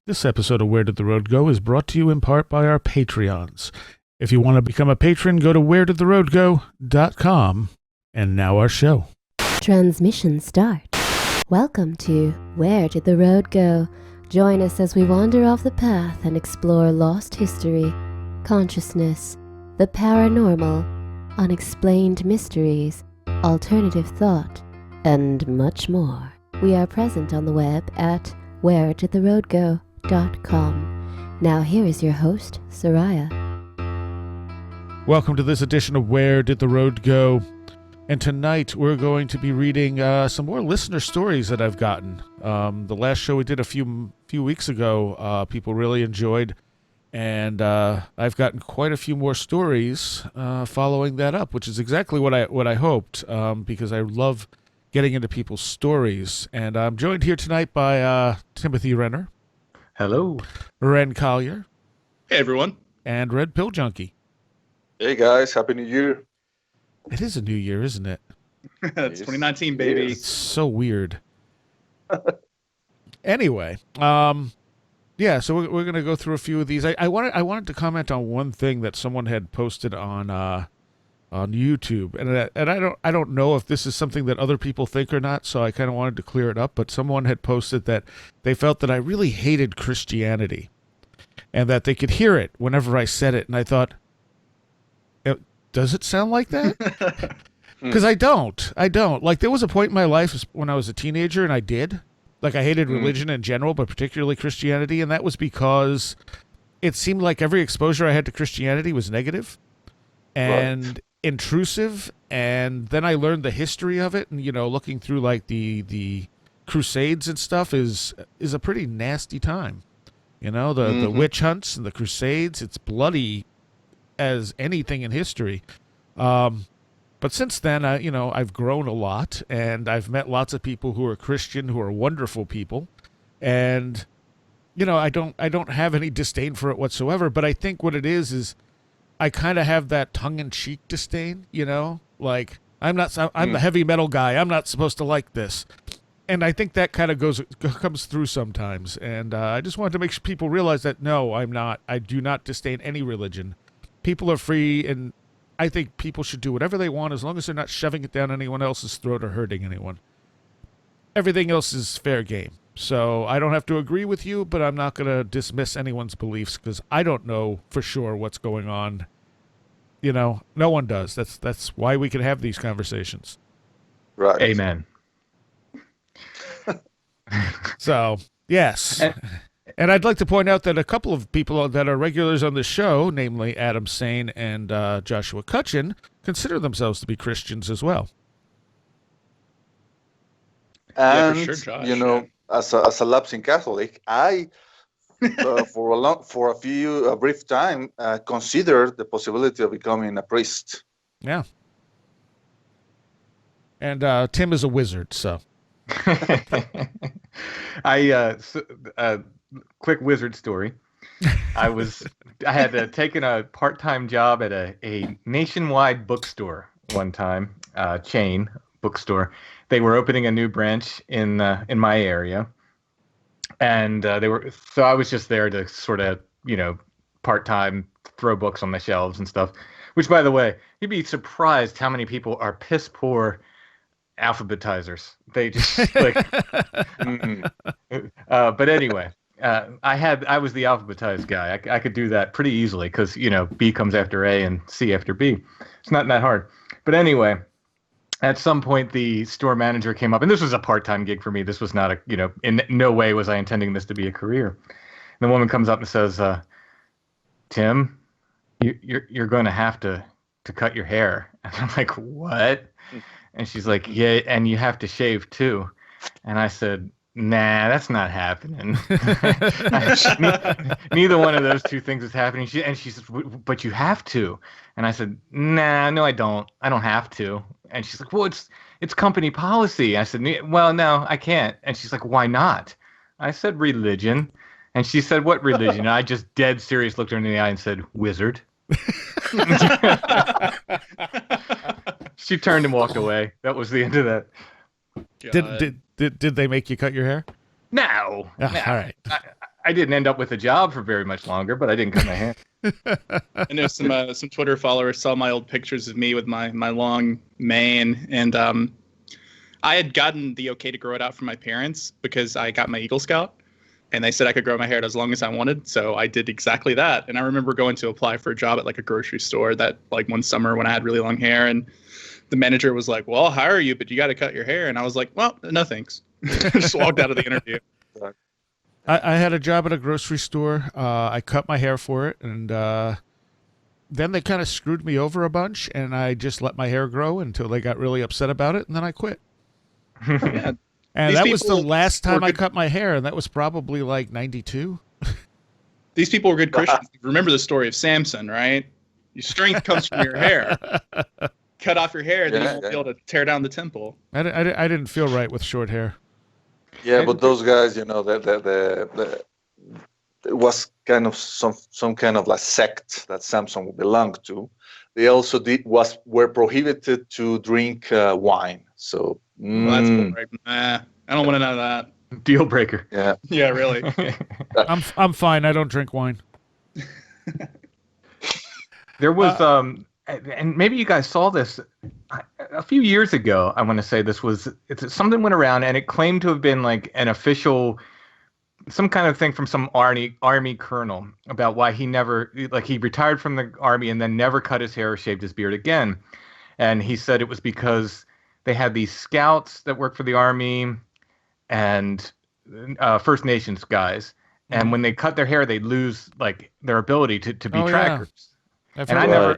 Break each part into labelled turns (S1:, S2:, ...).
S1: This episode of Where Did the Road Go is brought to you in part by our Patreons. If you want to become a patron, go to wheredidtheroadgo.com. And now our show.
S2: Transmission start. Welcome to Where Did the Road Go? Join us as we wander off the path and explore lost history, consciousness, the paranormal, unexplained mysteries, alternative thought, and much more. We are present on the web at wheredidtheroadgo.com. Now here is your host, Seriah.
S1: Welcome to this edition of Where Did the Road Go? And tonight we're going to be reading some more listener stories that I've gotten. The last show we did a few weeks ago, people really enjoyed, and I've gotten quite a few more stories following that up, which is exactly what I hoped, because I love getting into people's stories. And I'm joined here tonight by Timothy Renner.
S3: Hello.
S1: Wren Collier.
S4: Hey, everyone.
S1: And Red Pill Junkie.
S5: Hey, guys. Happy New Year.
S1: It is a new year, isn't it?
S4: It's 2019, baby.
S1: It's so weird. Anyway, yeah, so we're going to go through a few of these. I wanted to comment on one thing that someone had posted on YouTube, and I don't know if this is something that other people think or not, so I kind of wanted to clear it up, but someone had posted that they felt that I really hated Christianity and that they could hear it whenever I said it, and I thought, does it sound like that? Because I don't. Like, there was a point in my life when I was a teenager, and I did. Like, I hated religion in general, but particularly Christianity, and that was because it seemed like every exposure I had to Christianity was negative and intrusive, and then I learned the history of it, and, you know, looking through, like, the Crusades and stuff is a pretty nasty time. You know, the witch hunts and the Crusades, it's bloody as anything in history. But since then, I've grown a lot, and I've met lots of people who are Christian, who are wonderful people, and I don't have any disdain for it whatsoever. But I think what it is I kind of have that tongue-in-cheek disdain. Like I'm the heavy metal guy. I'm not supposed to like this, and I think that kind of comes through sometimes. And I just wanted to make sure people realize that no, I'm not. I do not disdain any religion. People are free, and I think people should do whatever they want as long as they're not shoving it down anyone else's throat or hurting anyone. Everything else is fair game. So I don't have to agree with you, but I'm not going to dismiss anyone's beliefs because I don't know for sure what's going on. No one does. That's why we can have these conversations.
S5: Right.
S3: Amen.
S1: So, yes. And I'd like to point out that a couple of people that are regulars on the show, namely Adam Sane and Joshua Cutchin, consider themselves to be Christians as well.
S5: And,
S4: for sure, Josh,
S5: as a lapsing Catholic, I, for a brief time, considered the possibility of becoming a priest.
S1: Yeah. And Tim is a wizard, so.
S3: Quick wizard story. I had taken a part-time job at a nationwide bookstore one time, chain bookstore. They were opening a new branch in my area, and so I was just there to sort of part-time throw books on the shelves and stuff. Which, by the way, you'd be surprised how many people are piss poor alphabetizers. They just but anyway. I was the alphabetized guy. I could do that pretty easily because, B comes after A and C after B. It's not that hard. But anyway, at some point the store manager came up, and this was a part-time gig for me. This was not in no way was I intending this to be a career. And the woman comes up and says, Tim, you're going to have to cut your hair. And I'm like, what? And she's like, yeah, and you have to shave too. And I said, nah, that's not happening. Neither one of those two things is happening. She says, but you have to. And I said, nah, no, I don't. I don't have to. And she's like, well, it's company policy. I said, well, no, I can't. And she's like, why not? I said, religion. And she said, what religion? And I just dead serious looked her in the eye and said, wizard. She turned and walked away. That was the end of that.
S1: Did they make you cut your hair?
S3: No.
S1: Oh,
S3: no.
S1: all right.
S3: I didn't end up with a job for very much longer, but I didn't cut my hair.
S4: I know some Twitter followers saw my old pictures of me with my long mane, and I had gotten the okay to grow it out from my parents because I got my Eagle Scout, and they said I could grow my hair as long as I wanted, so I did exactly that. And I remember going to apply for a job at like a grocery store that like one summer when I had really long hair, and the manager was like, "Well, I'll hire you, but you got to cut your hair." And I was like, "Well, no thanks." Just walked out of the interview.
S1: I had a job at a grocery store. I cut my hair for it, and then they kind of screwed me over a bunch, and I just let my hair grow until they got really upset about it, and then I quit.
S4: Yeah.
S1: And
S4: These
S1: that was the
S4: people
S1: last time
S4: were
S1: I
S4: good-
S1: cut my hair, and that was probably like 92.
S4: These people were good Christians. Remember the story of Samson, right? Your strength comes from your hair. Cut off your hair, then you won't be able to tear down the temple.
S1: I didn't feel right with short hair.
S5: Yeah, but those guys, you know, it was kind of some kind of like sect that Samson belonged to. They also were prohibited to drink wine. So
S4: Well, that's cool, right? Nah, I don't want to know that.
S3: Deal breaker.
S5: yeah.
S4: Yeah, really.
S1: I'm fine. I don't drink wine.
S3: There was and maybe you guys saw this a few years ago. I want to say it's something went around and it claimed to have been like an official, some kind of thing from some army colonel about why he retired from the army and then never cut his hair or shaved his beard again. And he said it was because they had these scouts that worked for the army and First Nations guys. And when they cut their hair, they'd lose like their ability to be trackers.
S1: Yeah.
S3: And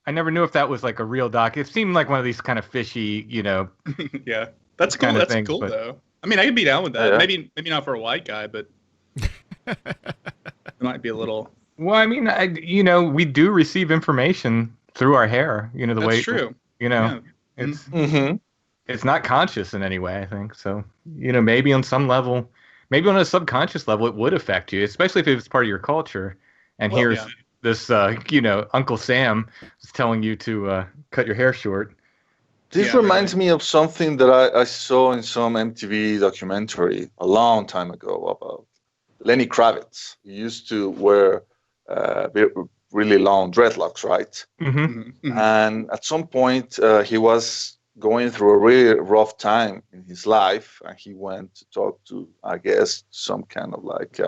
S3: I never knew if that was like a real doc. It seemed like one of these kind of fishy, you know.
S4: Yeah, that's cool.
S3: Kind of
S4: That's
S3: things,
S4: cool
S3: but-
S4: though. I mean, I could be down with that.
S5: Yeah.
S4: Maybe not for a white guy, but it might be a little.
S3: Well, I mean, we do receive information through our hair. You know, the
S4: That's
S3: way
S4: true.
S3: You know, it's
S5: Mm-hmm.
S3: it's not conscious in any way. I think so. You know, maybe on some level, maybe on a subconscious level, it would affect you, especially if it was part of your culture. And
S4: Well,
S3: here's
S4: yeah.
S3: this, Uncle Sam is telling you to cut your hair short.
S5: This
S4: Yeah,
S5: reminds me of something that I saw in some MTV documentary a long time ago about Lenny Kravitz. He used to wear really long dreadlocks, right?
S3: Mm-hmm.
S4: Mhm.
S5: And at some point, he was going through a really rough time in his life, and he went to talk to, I guess, some kind of like,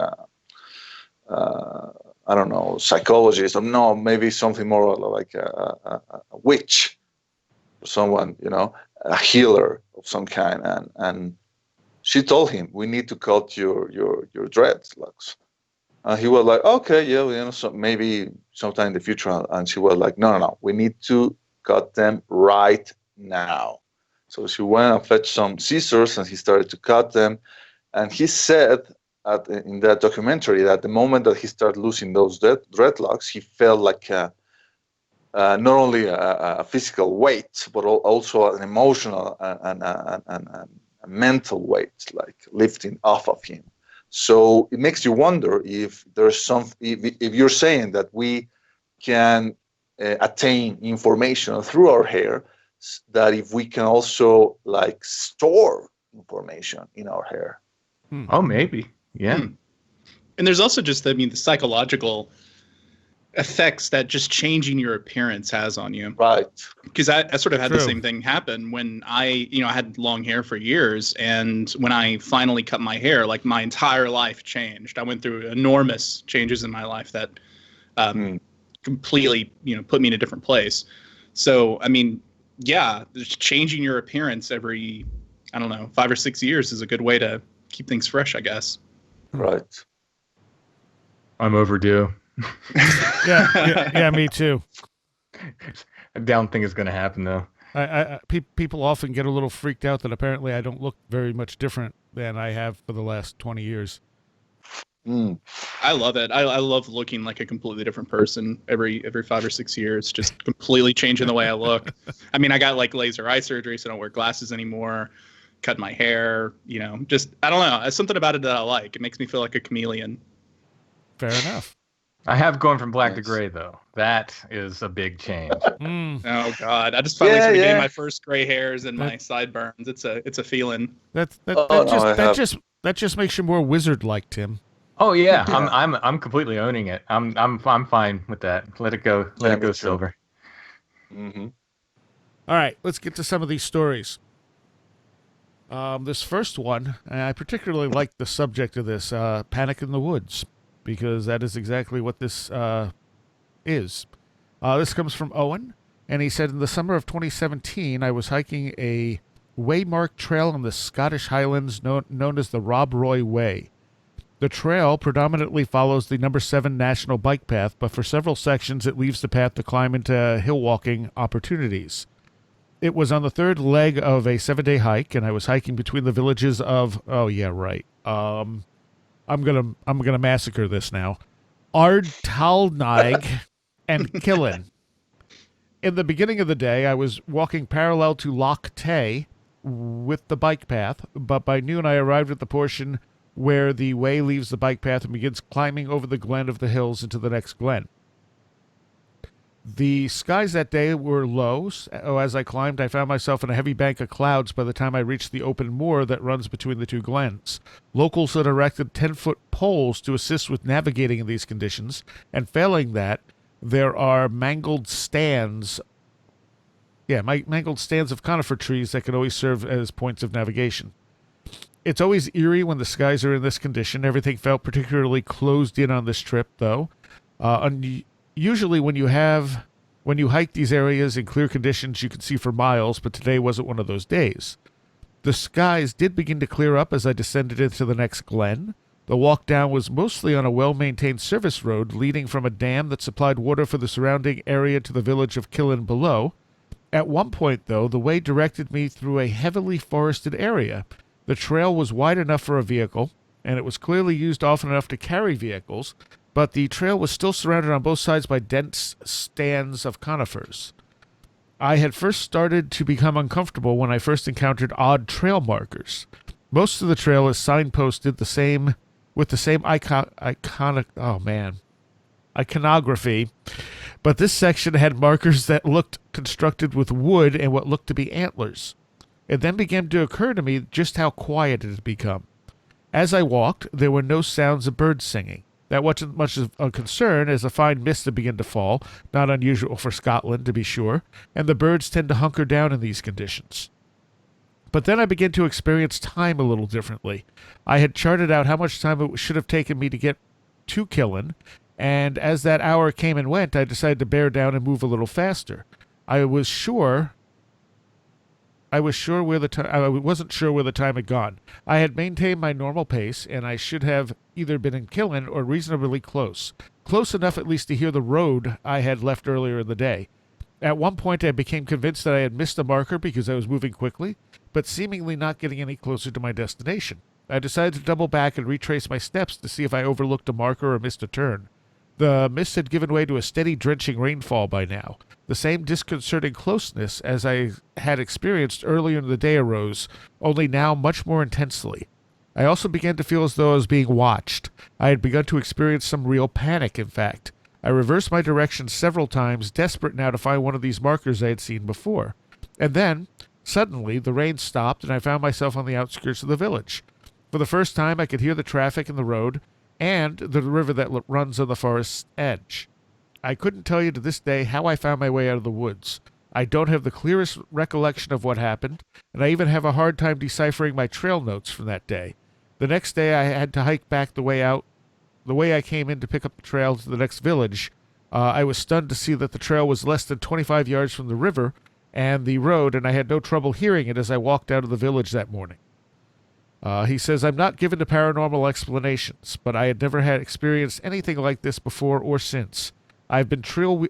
S5: I don't know, psychologist, or no, maybe something more like a witch, or someone, you know, a healer of some kind, and she told him, "We need to cut your dreadlocks." He was like, "Okay, yeah, you know, so maybe sometime in the future." And she was like, "No, we need to cut them right now." So she went and fetched some scissors, and he started to cut them. And he said in that documentary that the moment that he started losing those dreadlocks, he felt like not only a physical weight, but also an emotional and a mental weight, like lifting off of him. So it makes you wonder if there's if you're saying that we can attain information through our hair, that if we can also like store information in our hair.
S3: Oh, maybe. Yeah.
S4: Hmm. And there's also just, the psychological effects that just changing your appearance has on you.
S5: Right.
S4: Because I sort of had
S1: True.
S4: the same thing happen when I had long hair for years, and when I finally cut my hair, like my entire life changed. I went through enormous changes in my life that completely, put me in a different place. So, I mean, yeah, just changing your appearance every, 5 or 6 years is a good way to keep things fresh, I guess.
S5: Right.
S3: I'm overdue.
S1: Yeah, me too.
S3: I don't think it's going to happen, though.
S1: People often get a little freaked out that apparently I don't look very much different than I have for the last 20 years.
S4: I love it. I love looking like a completely different person every 5 or 6 years, just completely changing the way I look. I mean, I got like laser eye surgery, so I don't wear glasses anymore. Cut my hair, just, I don't know. There's something about it that I like. It makes me feel like a chameleon.
S1: Fair enough.
S3: I have gone from black to
S5: Nice.
S3: gray, though. That is a big change.
S4: Oh God, I just finally started getting my first gray hairs and my sideburns. It's a feeling.
S1: That
S5: Oh, no, I have-
S1: just makes you more wizard-like, Tim.
S3: Oh yeah,
S5: Yeah.
S3: I'm completely owning it. I'm fine with that. Let it go. Let
S5: Yeah,
S3: it
S5: me
S3: go
S5: too.
S3: silver.
S5: Hmm.
S1: All right, let's get to some of these stories. This first one, I particularly like the subject of this, Panic in the Woods, because that is exactly what this is. This comes from Owen, and he said, in the summer of 2017, I was hiking a waymarked trail in the Scottish Highlands known as the Rob Roy Way. The trail predominantly follows the number 7 National Bike Path, but for several sections it leaves the path to climb into hill walking opportunities. It was on the third leg of a 7-day hike, and I was hiking between the villages of I'm gonna massacre this now. Ardtalnaig and Killen. In the beginning of the day, I was walking parallel to Loch Tay with the bike path, but by noon I arrived at the portion where the way leaves the bike path and begins climbing over the glen of the hills into the next glen. The skies that day were low. As I climbed, I found myself in a heavy bank of clouds by the time I reached the open moor that runs between the two glens. Locals had erected 10-foot poles to assist with navigating in these conditions, and failing that, there are mangled stands of conifer trees that can always serve as points of navigation. It's always eerie when the skies are in this condition. Everything felt particularly closed in on this trip, though. Usually when you hike these areas in clear conditions, you can see for miles, but today wasn't one of those days. The skies did begin to clear up as I descended into the next glen. The walk down was mostly on a well-maintained service road leading from a dam that supplied water for the surrounding area to the village of Killen below. At one point, though, the way directed me through a heavily forested area. The trail was wide enough for a vehicle, and it was clearly used often enough to carry vehicles, but the trail was still surrounded on both sides by dense stands of conifers. I had first started to become uncomfortable when I first encountered odd trail markers. Most of the trail is signposted with the same iconography, but this section had markers that looked constructed with wood and what looked to be antlers. It then began to occur to me just how quiet it had become. As I walked, there were no sounds of birds singing. That wasn't much of a concern, as a fine mist had begun to fall, not unusual for Scotland, to be sure, and the birds tend to hunker down in these conditions. But then I began to experience time a little differently. I had charted out how much time it should have taken me to get to Killen, and as that hour came and went, I decided to bear down and move a little faster. I wasn't sure where the time had gone. I had maintained my normal pace, and I should have either been in Killen or reasonably close. Close enough at least to hear the road I had left earlier in the day. At one point I became convinced that I had missed a marker because I was moving quickly, but seemingly not getting any closer to my destination. I decided to double back and retrace my steps to see if I overlooked a marker or missed a turn. The mist had given way to a steady drenching rainfall by now. The same disconcerting closeness as I had experienced earlier in the day arose, only now much more intensely. I also began to feel as though I was being watched. I had begun to experience some real panic, in fact. I reversed my direction several times, desperate now to find one of these markers I had seen before. And then, suddenly, the rain stopped and I found myself on the outskirts of the village. For the first time, I could hear the traffic in the road and the river that runs on the forest's edge. I couldn't tell you to this day how I found my way out of the woods. I don't have the clearest recollection of what happened, and I even have a hard time deciphering my trail notes from that day. The next day I had to hike back the way I came in to pick up the trail to the next village. I was stunned to see that the trail was less than 25 yards from the river and the road, and I had no trouble hearing it as I walked out of the village that morning. He says, I'm not given to paranormal explanations, but I had never had experienced anything like this before or since. I've been trail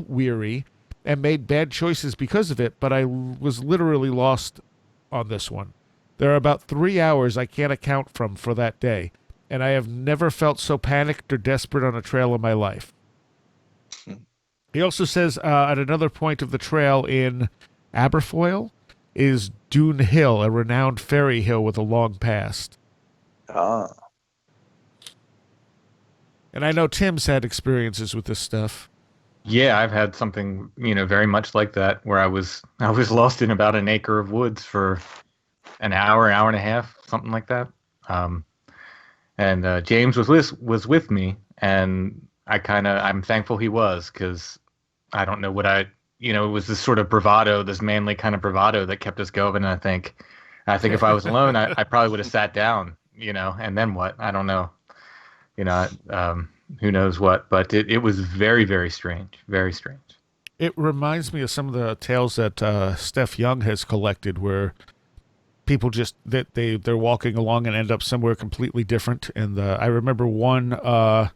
S1: weary and made bad choices because of it, but I was literally lost on this one. There are about 3 hours I can't account for that day, and I have never felt so panicked or desperate on a trail in my life. He also says at another point of the trail in Aberfoyle is Dune Hill, a renowned fairy hill with a long past.
S5: Ah.
S1: And I know Tim's had experiences with this stuff.
S3: Yeah, I've had something, very much like that, where I was lost in about an acre of woods for an hour and a half, something like that. And James was with me, and I'm thankful he was, because I don't know what it was this sort of bravado, this manly kind of bravado that kept us going. And I think if I was alone, I probably would have sat down, and then what? I don't know, who knows what, but it was very, very strange, very strange.
S1: It reminds me of some of the tales that Steph Young has collected, where people just they're walking along and end up somewhere completely different. And I remember one.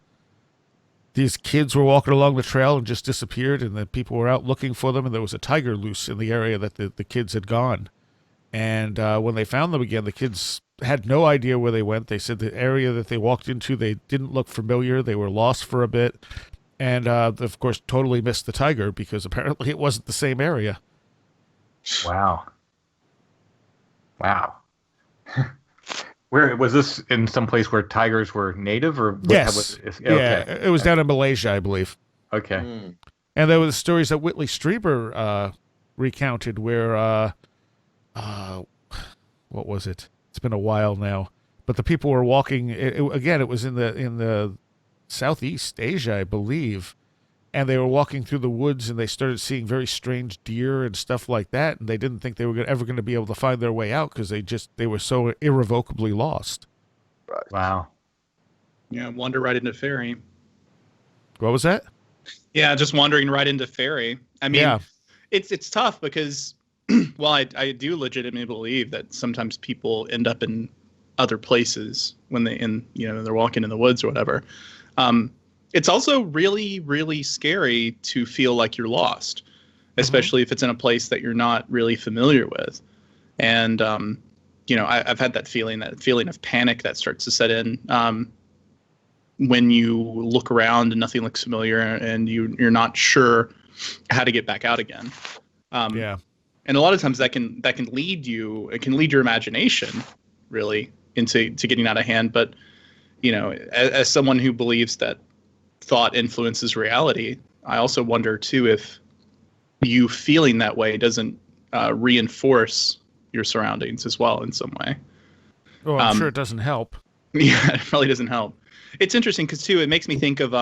S1: These kids were walking along the trail and just disappeared, and the people were out looking for them, and there was a tiger loose in the area that the kids had gone. And when they found them again, the kids had no idea where they went. They said the area that they walked into, they didn't look familiar. They were lost for a bit. And, of course, totally missed the tiger because apparently it wasn't the same area.
S3: Wow. Where was this, in some place where tigers were native, or
S1: yes,
S3: okay.
S1: Yeah, it was down in Malaysia, I believe.
S3: Okay.
S1: And there were the stories that Whitley Strieber recounted, where what was it? It's been a while now, but the people were walking. Again, it was in the Southeast Asia, I believe, and they were walking through the woods, and they started seeing very strange deer and stuff like that, and they didn't think they were ever going to be able to find their way out because they were so irrevocably lost.
S5: Right.
S3: Wow.
S4: Yeah, wander right into ferry.
S1: What was that?
S4: Yeah, just wandering right into ferry. I mean,
S1: Yeah.
S4: it's tough because while I do legitimately believe that sometimes people end up in other places when they're walking in the woods or whatever. It's also really, really scary to feel like you're lost, especially if it's in a place that you're not really familiar with. And, I've had that feeling of panic that starts to set in when you look around and nothing looks familiar and you're not sure how to get back out again.
S1: Yeah.
S4: And a lot of times that can lead your imagination really into getting out of hand. But, as someone who believes that thought influences reality, I also wonder too if you feeling that way doesn't reinforce your surroundings as well in some way.
S1: Oh, I'm sure it doesn't help.
S4: Yeah, it probably doesn't help. It's interesting because too, it makes me think of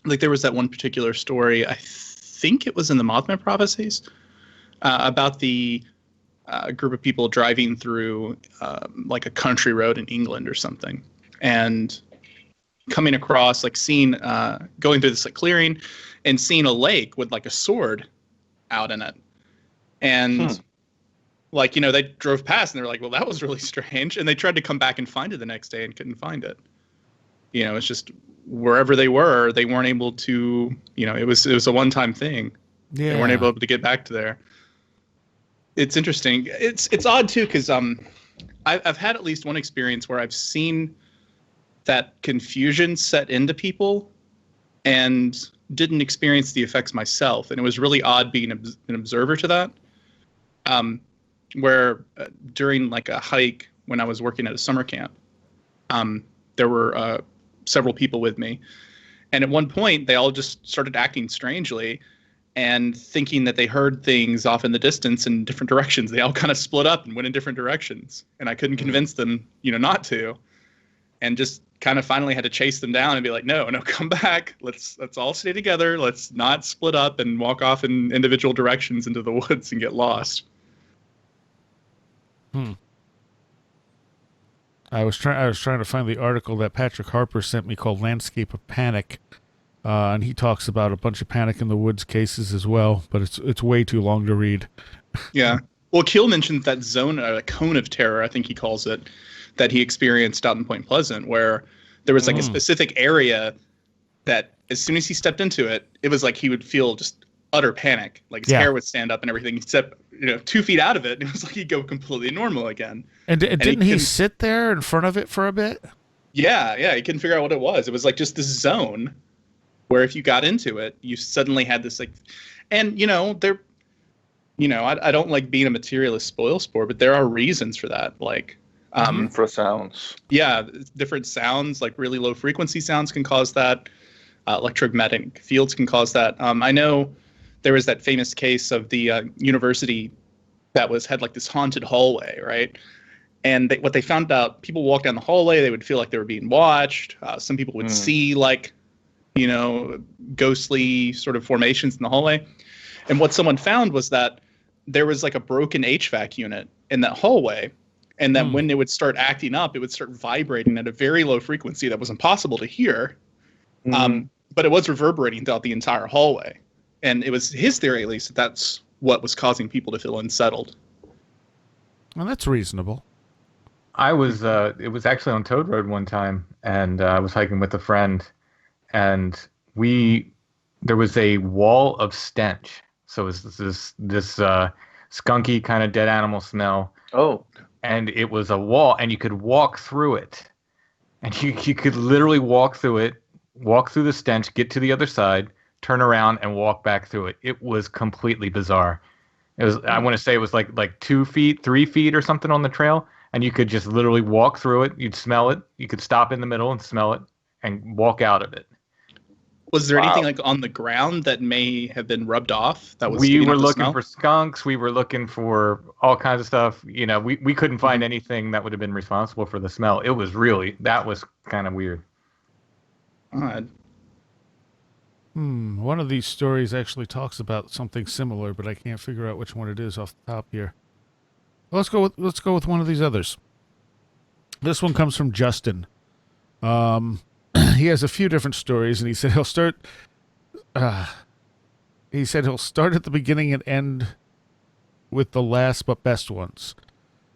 S4: like there was that one particular story, I think it was in the Mothman Prophecies, about the group of people driving through like a country road in England or something, and coming across, like seeing, going through this like clearing and seeing a lake with like a sword out in it. And like, they drove past and they were like, well, that was really strange. And they tried to come back and find it the next day and couldn't find it. It's just wherever they were, they weren't able to, it was a one-time thing.
S1: Yeah.
S4: They weren't able to get back to there. It's interesting. It's odd too, because I've had at least one experience where I've seen that confusion set into people and didn't experience the effects myself. And it was really odd being an observer to that. Where during like a hike when I was working at a summer camp, there were several people with me. And at one point, they all just started acting strangely and thinking that they heard things off in the distance in different directions. They all kind of split up and went in different directions. And I couldn't convince them, not to. And just kind of finally had to chase them down and be like, no, come back. Let's all stay together. Let's not split up and walk off in individual directions into the woods and get lost.
S1: I was trying to find the article that Patrick Harper sent me called "Landscape of Panic," and he talks about a bunch of panic in the woods cases as well. But it's way too long to read.
S4: Yeah. Well, Keel mentioned that zone, a cone of terror, I think he calls it, that he experienced out in Point Pleasant, where there was like a specific area that as soon as he stepped into it, it was like he would feel just utter panic. Like his hair would stand up and everything. He stepped 2 feet out of it, and it was like he'd go completely normal again.
S1: And didn't he sit there in front of it for a bit?
S4: Yeah, he couldn't figure out what it was. It was like just this zone where if you got into it, you suddenly had this like, and I don't like being a materialist spoil sport, but there are reasons for that. Like,
S5: for sounds.
S4: Yeah, different sounds, like really low frequency sounds can cause that. Electromagnetic fields can cause that. I know there was that famous case of the university that had like this haunted hallway, right? And what they found out, people walk down the hallway, they would feel like they were being watched. Some people would see like, ghostly sort of formations in the hallway. And what someone found was that there was like a broken HVAC unit in that hallway. And then when it would start acting up, it would start vibrating at a very low frequency that was impossible to hear. But it was reverberating throughout the entire hallway. And it was his theory, at least, that that's what was causing people to feel unsettled.
S1: Well, that's reasonable.
S3: It was actually on Toad Road one time, and I was hiking with a friend, and there was a wall of stench. So it was this skunky kind of dead animal smell.
S5: Oh.
S3: And it was a wall, and you could walk through it. And you could literally walk through the stench, get to the other side, turn around, and walk back through it. It was completely bizarre. It was, I want to say it was like 2 feet, 3 feet or something on the trail, and you could just literally walk through it. You'd smell it. You could stop in the middle and smell it and walk out of it.
S4: Was there anything like on the ground that may have been rubbed off? That was
S3: we were looking for skunks. We were looking for all kinds of stuff. We couldn't find anything that would have been responsible for the smell. That was kind of weird.
S4: Odd.
S1: One of these stories actually talks about something similar, but I can't figure out which one it is off the top here. Well, let's go with one of these others. This one comes from Justin. He has a few different stories, and he said he'll start at the beginning and end with the last but best ones.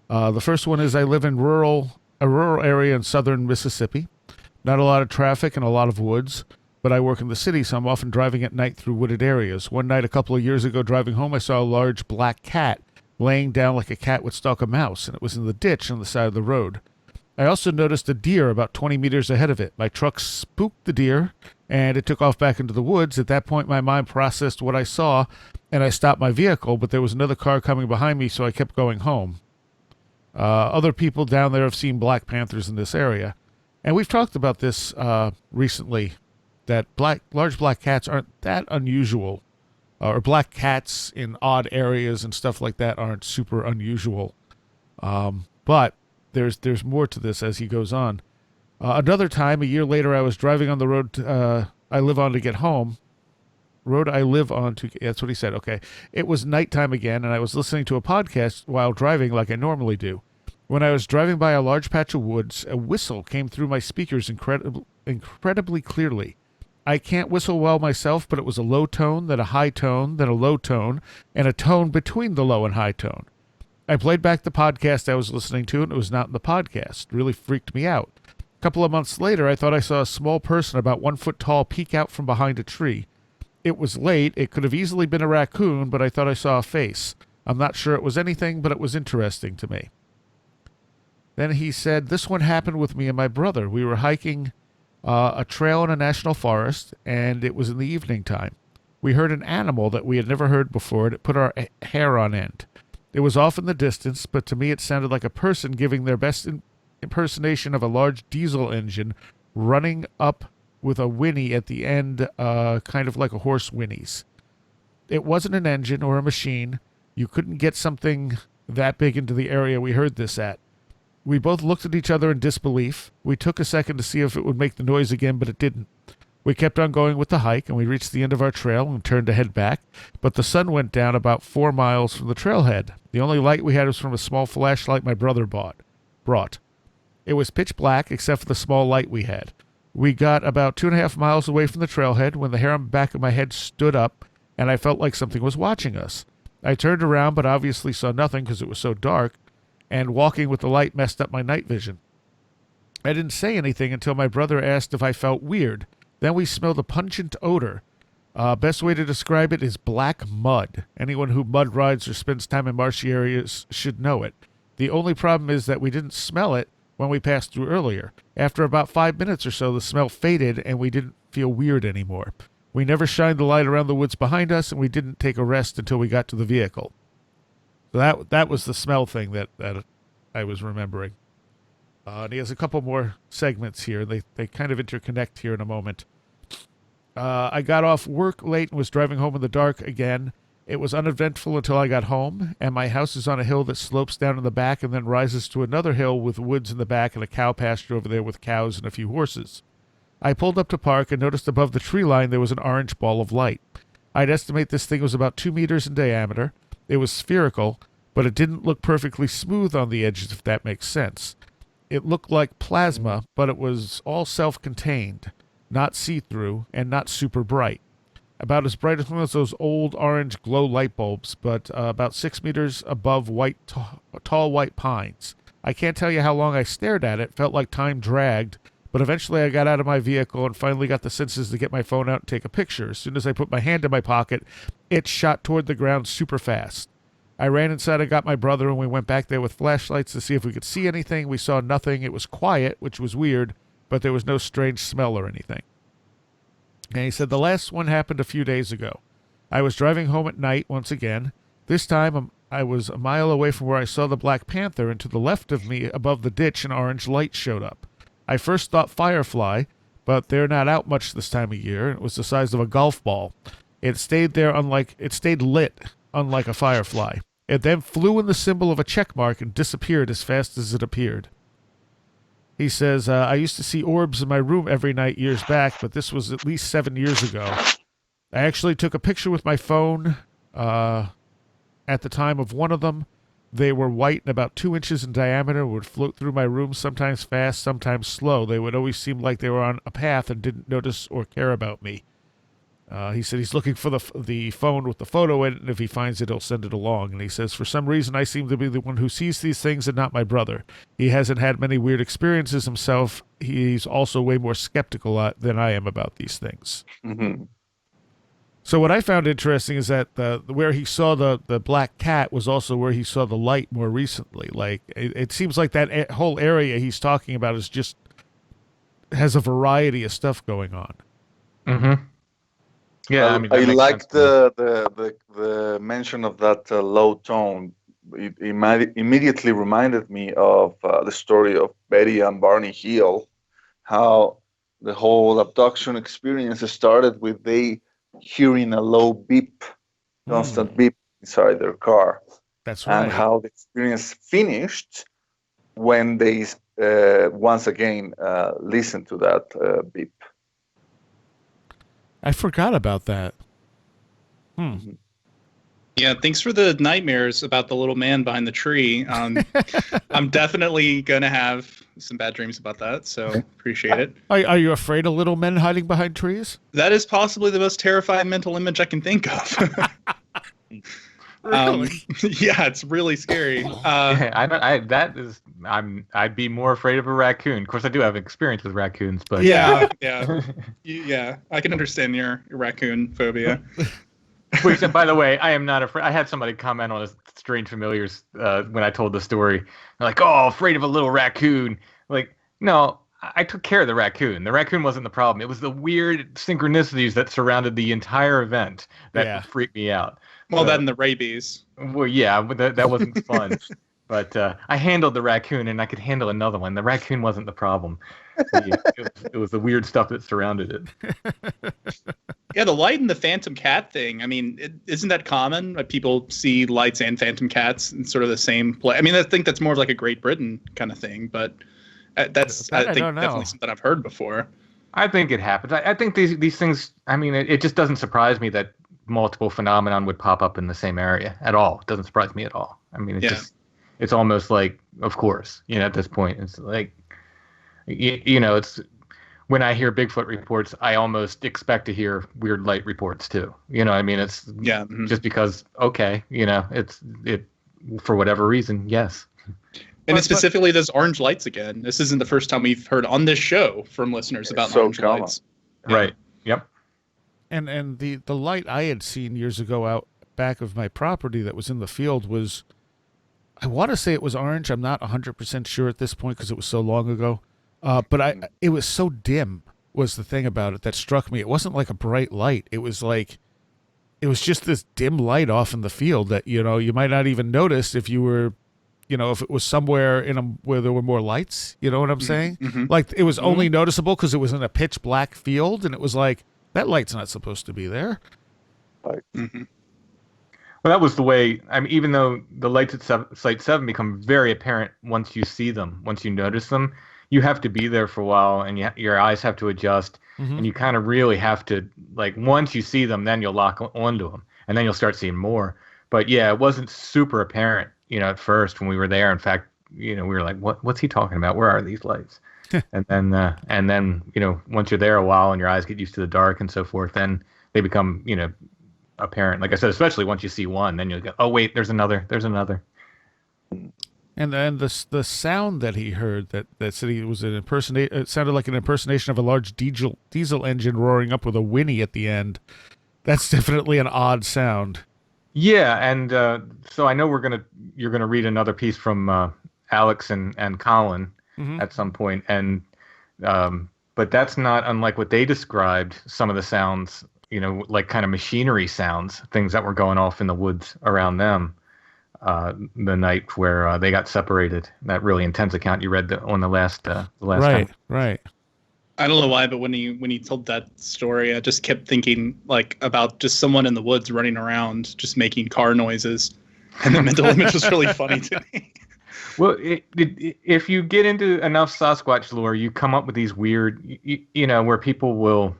S1: The first one is, I live in a rural area in southern Mississippi. Not a lot of traffic and a lot of woods, but I work in the city, so I'm often driving at night through wooded areas. One night a couple of years ago, driving home, I saw a large black cat laying down like a cat would stalk a mouse, and it was in the ditch on the side of the road. I also noticed a deer about 20 meters ahead of it. My truck spooked the deer, and it took off back into the woods. At that point, my mind processed what I saw, and I stopped my vehicle, but there was another car coming behind me, so I kept going home. Other people down there have seen black panthers in this area. And we've talked about this recently, that large black cats aren't that unusual, or black cats in odd areas and stuff like that aren't super unusual. But there's more to this as he goes on. Another time, a year later, I was driving on the road I live on to get home. That's what he said, okay. It was nighttime again, and I was listening to a podcast while driving like I normally do. When I was driving by a large patch of woods, a whistle came through my speakers incredibly clearly. I can't whistle well myself, but it was a low tone, then a high tone, then a low tone, and a tone between the low and high tone. I played back the podcast I was listening to, and it was not in the podcast. It really freaked me out. A couple of months later, I thought I saw a small person about 1 foot tall peek out from behind a tree. It was late. It could have easily been a raccoon, but I thought I saw a face. I'm not sure it was anything, but it was interesting to me. Then he said, this one happened with me and my brother. We were hiking a trail in a national forest, and it was in the evening time. We heard an animal that we had never heard before, and it put our hair on end. It was off in the distance, but to me it sounded like a person giving their best impersonation of a large diesel engine running up with a whinny at the end, kind of like a horse whinnies. It wasn't an engine or a machine. You couldn't get something that big into the area we heard this at. We both looked at each other in disbelief. We took a second to see if it would make the noise again, but it didn't. We kept on going with the hike, and we reached the end of our trail and turned to head back, but the sun went down about 4 miles from the trailhead. The only light we had was from a small flashlight my brother brought. It was pitch black, except for the small light we had. We got about 2.5 miles away from the trailhead when the hair on the back of my head stood up, and I felt like something was watching us. I turned around, but obviously saw nothing because it was so dark, and walking with the light messed up my night vision. I didn't say anything until my brother asked if I felt weird. Then we smelled a pungent odor. Best way to describe it is black mud. Anyone who mud rides or spends time in marshy areas should know it. The only problem is that we didn't smell it when we passed through earlier. After about 5 minutes or so, the smell faded and we didn't feel weird anymore. We never shined the light around the woods behind us, and we didn't take a rest until we got to the vehicle. So that was the smell thing that I was remembering. And he has a couple more segments here. They kind of interconnect here in a moment. I got off work late and was driving home in the dark again. It was uneventful until I got home, and my house is on a hill that slopes down in the back and then rises to another hill with woods in the back and a cow pasture over there with cows and a few horses. I pulled up to park and noticed above the tree line there was an orange ball of light. I'd estimate this thing was about 2 meters in diameter. It was spherical, but it didn't look perfectly smooth on the edges, if that makes sense. It looked like plasma, but it was all self-contained, not see-through, and not super bright. About as bright as one of those old orange glow light bulbs, but about 6 meters above tall white pines. I can't tell you how long I stared at it. Felt like time dragged, but eventually I got out of my vehicle and finally got the senses to get my phone out and take a picture. As soon as I put my hand in my pocket, it shot toward the ground super fast. I ran inside and got my brother, and we went back there with flashlights to see if we could see anything. We saw nothing. It was quiet, which was weird, but there was no strange smell or anything. And he said, the last one happened a few days ago. I was driving home at night once again. This time I was a mile away from where I saw the Black Panther, and to the left of me, above the ditch, an orange light showed up. I first thought firefly, but they're not out much this time of year. It was the size of a golf ball. It stayed lit, unlike a firefly. It then flew in the symbol of a check mark and disappeared as fast as it appeared. He says, I used to see orbs in my room every night years back, but this was at least 7 years ago. I actually took a picture with my phone at the time of one of them. They were white and about 2 inches in diameter, would float through my room, sometimes fast, sometimes slow. They would always seem like they were on a path and didn't notice or care about me. He said he's looking for the phone with the photo in it, and if he finds it, he'll send it along. And he says, for some reason, I seem to be the one who sees these things and not my brother. He hasn't had many weird experiences himself. He's also way more skeptical than I am about these things.
S5: Mm-hmm.
S1: So what I found interesting is that where he saw the black cat was also where he saw the light more recently. Like, it seems like that whole area he's talking about has a variety of stuff going on.
S3: Mm-hmm. Yeah,
S5: I
S3: mean, that
S5: I
S3: makes
S5: like
S3: sense to me.
S5: the mention of that low tone. It immediately reminded me of the story of Betty and Barney Hill, how the whole abduction experience started with they hearing a low beep, constant beep inside their car.
S1: That's right.
S5: And how the experience finished when they once again listened to that beep.
S1: I forgot about that.
S4: Yeah, thanks for the nightmares about the little man behind the tree. I'm definitely going to have some bad dreams about that, so appreciate it.
S1: Are you afraid of little men hiding behind trees?
S4: That is possibly the most terrifying mental image I can think of.
S1: Really?
S4: Yeah, it's really scary.
S3: I'd be more afraid of a raccoon. Of course, I do have experience with raccoons, but
S4: yeah, I can understand your raccoon phobia.
S3: Which, by the way, I am not afraid. I had somebody comment on a Strange Familiars when I told the story. They're like, "Oh, afraid of a little raccoon." Like, no, I took care of the raccoon. The raccoon wasn't the problem. It was the weird synchronicities that surrounded the entire event that freaked me out.
S4: Well, then the rabies.
S3: Well, yeah, but that wasn't fun. But I handled the raccoon, and I could handle another one. The raccoon wasn't the problem. It was the weird stuff that surrounded it.
S4: Yeah, the light and the phantom cat thing. I mean, isn't that common? People see lights and phantom cats in sort of the same place. I mean, I think that's more of like a Great Britain kind of thing, but I think definitely something I've heard before.
S3: I think it happens. I think these things. I mean, it just doesn't surprise me that multiple phenomenon would pop up in the same area at all. It doesn't surprise me at all. I mean, it's almost like, of course, at this point, it's like, it's when I hear Bigfoot reports, I almost expect to hear weird light reports too. I mean, it's just because, okay, it's for whatever reason. Yes.
S4: And it's specifically those orange lights again. This isn't the first time we've heard on this show from listeners about orange lights.
S3: Yeah. Right. Yep.
S1: And the light I had seen years ago out back of my property that was in the field was, I want to say it was orange. I'm not 100% sure at this point because it was so long ago. But it was so dim was the thing about it that struck me. It wasn't like a bright light. It was just this dim light off in the field that, you might not even notice if you were, if it was somewhere where there were more lights, you know what I'm saying?
S4: Mm-hmm.
S1: Like it was only noticeable because it was in a pitch black field and it was like, that light's not supposed to be there.
S5: Right.
S4: Mm-hmm.
S3: Well, that was the way. I mean, even though the lights at Site 7 become very apparent once you see them, once you notice them, you have to be there for a while, and your eyes have to adjust, and you kind of really have to, like, once you see them, then you'll lock onto them, and then you'll start seeing more. But yeah, it wasn't super apparent, at first when we were there. In fact, we were like, what's he talking about? Where are these lights? and then, once you're there a while and your eyes get used to the dark and so forth, then they become, apparent. Like I said, especially once you see one, then you'll go, oh wait, there's another.
S1: And then the sound that he heard that said he was an it sounded like an impersonation of a large diesel engine roaring up with a whinny at the end. That's definitely an odd sound.
S3: Yeah, and so I know you're gonna read another piece from Alex and Colin at some point, and but that's not unlike what they described. Some of the sounds, like kind of machinery sounds, things that were going off in the woods around them. The night where they got separated, that really intense account you read on the last
S1: right,
S3: time.
S1: Right.
S4: I don't know why, but when he told that story, I just kept thinking like about just someone in the woods running around, just making car noises, and the mental image was really funny to me.
S3: Well, if you get into enough Sasquatch lore, you come up with these weird, where people will.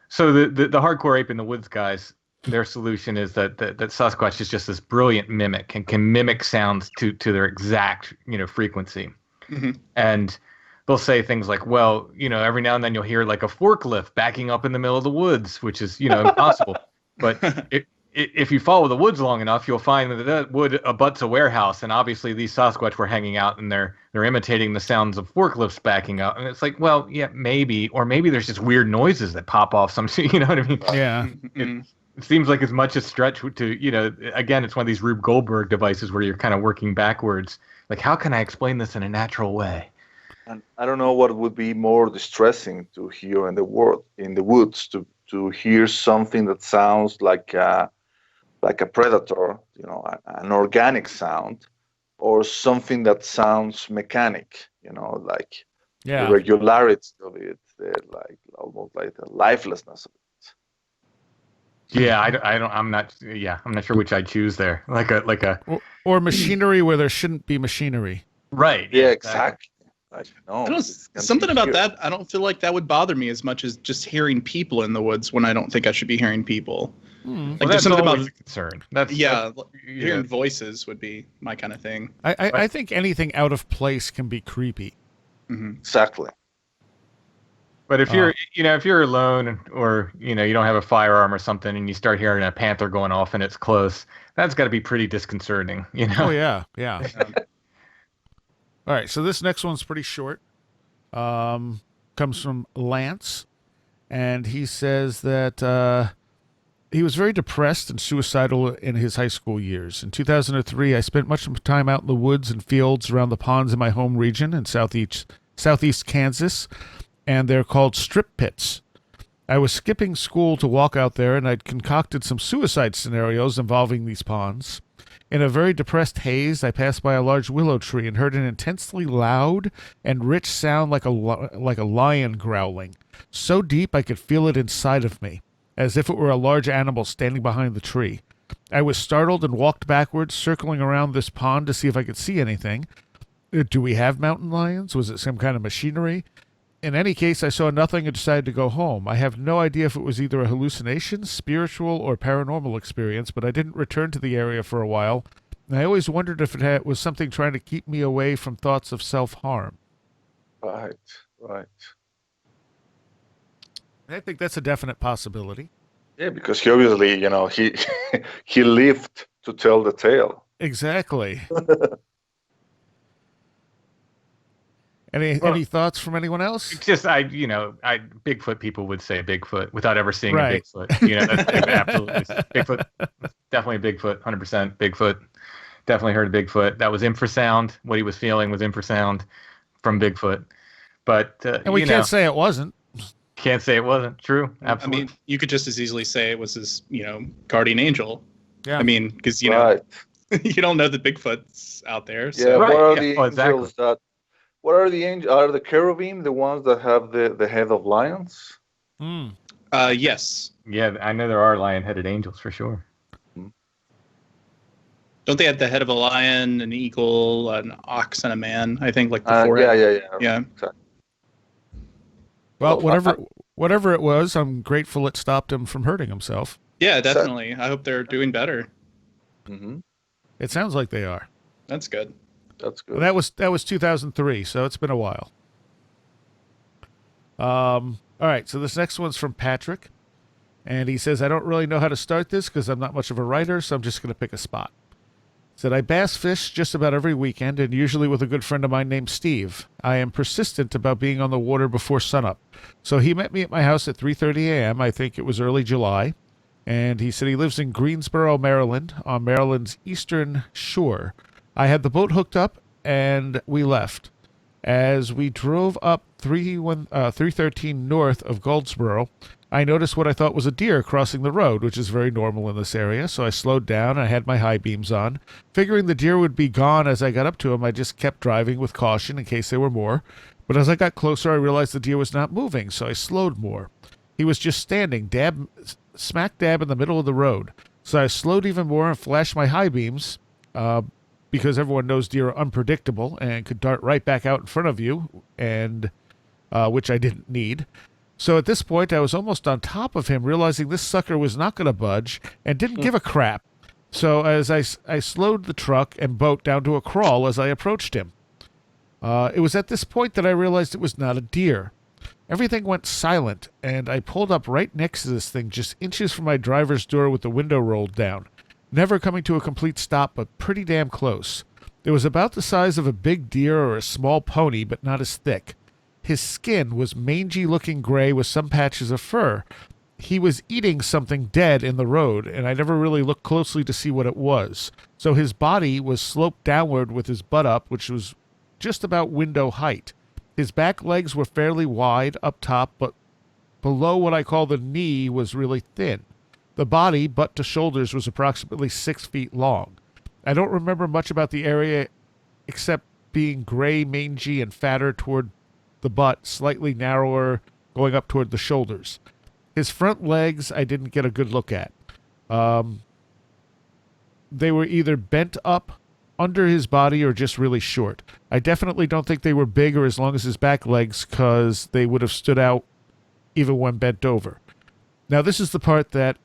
S3: So the hardcore ape in the woods guys, their solution is that Sasquatch is just this brilliant mimic and can mimic sounds to their exact frequency, and they'll say things like, well, every now and then you'll hear like a forklift backing up in the middle of the woods, which is impossible. But if you follow the woods long enough, you'll find that wood abuts a warehouse, and obviously these Sasquatch were hanging out and they're imitating the sounds of forklifts backing up, and it's like, well, yeah, maybe, or maybe there's just weird noises that pop off some, you know what I mean?
S1: Yeah.
S3: It seems like as much a stretch to, again, it's one of these Rube Goldberg devices where you're kind of working backwards. Like, how can I explain this in a natural way?
S5: And I don't know what would be more distressing to hear in the woods, to hear something that sounds like a predator, an organic sound, or something that sounds mechanic, like the regularity of it, like almost like the lifelessness of it.
S3: Yeah, I'm not sure which I choose there.
S1: Or machinery where there shouldn't be machinery.
S3: Right.
S5: Yeah, exactly.
S4: Something about that, I don't feel like that would bother me as much as just hearing people in the woods when I don't think I should be hearing people. Like
S3: there's something about concern.
S4: Hearing voices would be my kind of thing.
S1: I think anything out of place can be creepy.
S5: Exactly.
S3: But if you're alone, or you don't have a firearm or something, and you start hearing a panther going off and it's close, that's got to be pretty disconcerting.
S1: Oh yeah. All right, so this next one's pretty short. Comes from Lance, and he says that he was very depressed and suicidal in his high school years. In 2003, I spent much time out in the woods and fields around the ponds in my home region in southeast Kansas, and they're called strip pits. I was skipping school to walk out there, and I'd concocted some suicide scenarios involving these ponds. In a very depressed haze, I passed by a large willow tree and heard an intensely loud and rich sound like a lion growling, so deep I could feel it inside of me, as if it were a large animal standing behind the tree. I was startled and walked backwards, circling around this pond to see if I could see anything. Do we have mountain lions? Was it some kind of machinery? In any case, I saw nothing and decided to go home. I have no idea if it was either a hallucination, spiritual, or paranormal experience, but I didn't return to the area for a while. And I always wondered if it was something trying to keep me away from thoughts of self-harm.
S5: Right.
S1: I think that's a definite possibility.
S5: Yeah, because he obviously, he lived to tell the tale.
S1: Exactly. Any thoughts from anyone else?
S3: It's just Bigfoot people would say Bigfoot without ever seeing a Bigfoot. That's absolutely Bigfoot. Definitely a Bigfoot. 100% Bigfoot. Definitely heard of Bigfoot. That was infrasound. What he was feeling was infrasound from Bigfoot. But
S1: and we can't say it wasn't.
S3: Can't say it wasn't true. Absolutely.
S4: I mean, you could just as easily say it was his, guardian angel.
S1: Yeah.
S4: I mean, because you don't know that Bigfoot's out there. So.
S5: Yeah.
S3: Right.
S5: What are the angels
S3: exactly.
S5: that? What are the angels? Are the cherubim the ones that have the head of lions?
S4: Yes.
S3: Yeah, I know there are lion-headed angels for sure.
S4: Don't they have the head of a lion, an eagle, an ox, and a man? I think like the
S5: Yeah,
S4: forehead.
S5: yeah, yeah.
S4: Yeah.
S5: Exactly.
S1: Well,
S5: Well,
S1: whatever it was, I'm grateful it stopped him from hurting himself.
S4: Yeah, definitely. I hope they're doing better.
S5: Mm-hmm.
S1: It sounds like they are.
S4: That's good.
S5: That's good.
S1: Well, that was 2003, so it's been a while. All right, so this next one's from Patrick, and he says, I don't really know how to start this because I'm not much of a writer, so I'm just going to pick a spot. Said, I bass fish just about every weekend, and usually with a good friend of mine named Steve. I am persistent about being on the water before sunup. So he met me at my house at 3:30 a.m., I think it was early July, and he said he lives in Greensboro, Maryland, on Maryland's eastern shore. I had the boat hooked up, and we left. As we drove up 313 north of Goldsboro, I noticed what I thought was a deer crossing the road, which is very normal in this area, so I slowed down and I had my high beams on. Figuring the deer would be gone as I got up to him, I just kept driving with caution in case there were more. But as I got closer, I realized the deer was not moving, so I slowed more. He was just standing, smack dab in the middle of the road. So I slowed even more and flashed my high beams, because everyone knows deer are unpredictable and could dart right back out in front of you, and which I didn't need. So at this point, I was almost on top of him, realizing this sucker was not going to budge and didn't give a crap. So as I slowed the truck and boat down to a crawl as I approached him. It was at this point that I realized it was not a deer. Everything went silent, and I pulled up right next to this thing, just inches from my driver's door with the window rolled down. Never coming to a complete stop, but pretty damn close. It was about the size of a big deer or a small pony, but not as thick. His skin was mangy-looking gray with some patches of fur. He was eating something dead in the road, and I never really looked closely to see what it was. So his body was sloped downward with his butt up, which was just about window height. His back legs were fairly wide up top, but below what I call the knee was really thin. The body, butt to shoulders, was approximately 6 feet long. I don't remember much about the area except being gray, mangy, and fatter toward the butt, slightly narrower, going up toward the shoulders. His front legs I didn't get a good look at. They were either bent up under his body or just really short. I definitely don't think they were big or as long as his back legs, because they would have stood out even when bent over. Now this is the part that...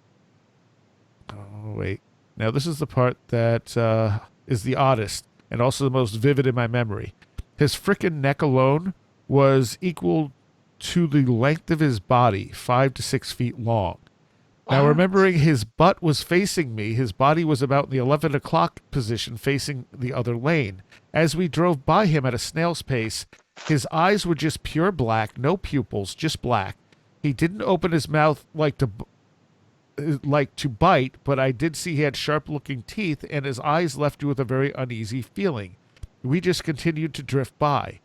S1: Oh, wait. Now this is the part that is the oddest and also the most vivid in my memory. His frickin' neck alone was equal to the length of his body, 5 to 6 feet long. Now, remembering his butt was facing me, his body was about in the 11 o'clock position facing the other lane. As we drove by him at a snail's pace, his eyes were just pure black, no pupils, just black. He didn't open his mouth like to bite, but I did see he had sharp-looking teeth, and his eyes left you with a very uneasy feeling. We just continued to drift by.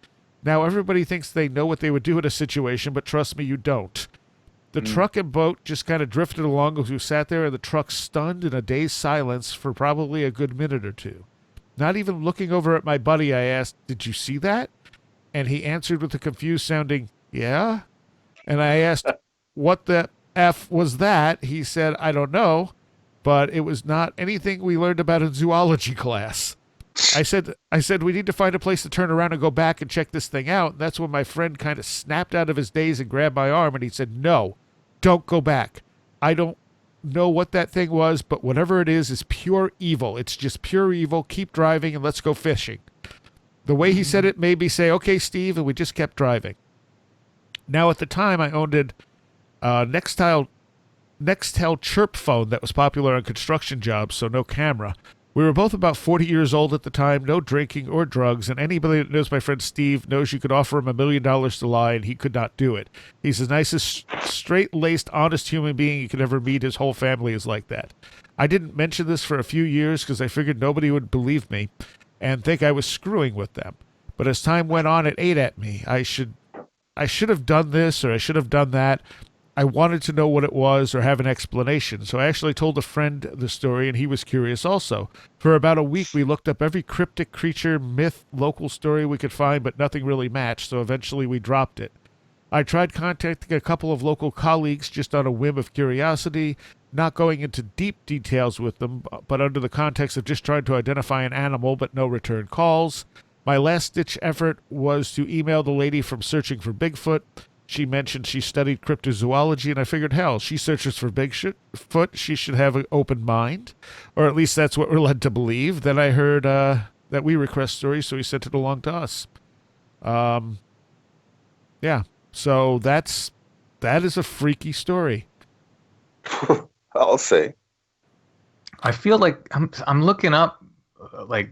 S1: Now, everybody thinks they know what they would do in a situation, but trust me, you don't. The truck and boat just kind of drifted along as we sat there, and the truck stunned in a dazed silence for probably a good minute or two. Not even looking over at my buddy, I asked, "Did you see that?" And he answered with a confused sounding, "Yeah." And I asked, "What the F was that?" He said, "I don't know, but it was not anything we learned about in zoology class." I said, "We need to find a place to turn around and go back and check this thing out." And that's when my friend kind of snapped out of his daze and grabbed my arm, and he said, "No, don't go back. I don't know what that thing was, but whatever it is pure evil. It's just pure evil. Keep driving and let's go fishing." The way he said it made me say, "Okay, Steve," and we just kept driving. Now, at the time, I owned a Nextel chirp phone that was popular on construction jobs, so no camera. We were both about 40 years old at the time, no drinking or drugs, and anybody that knows my friend Steve knows you could offer him $1 million to lie, and he could not do it. He's the nicest, straight-laced, honest human being you could ever meet. His whole family is like that. I didn't mention this for a few years because I figured nobody would believe me and think I was screwing with them. But as time went on, it ate at me. I should have done this or I should have done that. I wanted to know what it was or have an explanation, so I actually told a friend the story, and he was curious also. For about a week, we looked up every cryptic creature, myth, local story we could find, but nothing really matched, so eventually we dropped it. I tried contacting a couple of local colleagues just on a whim of curiosity, not going into deep details with them, but under the context of just trying to identify an animal, but no return calls. My last-ditch effort was to email the lady from Searching for Bigfoot. She mentioned she studied cryptozoology, and I figured, hell, she searches for Bigfoot. She should have an open mind, or at least that's what we're led to believe. Then I heard that we request stories, so he sent it along to us. Yeah, so that is a freaky story.
S5: I'll say.
S3: I feel like I'm looking up like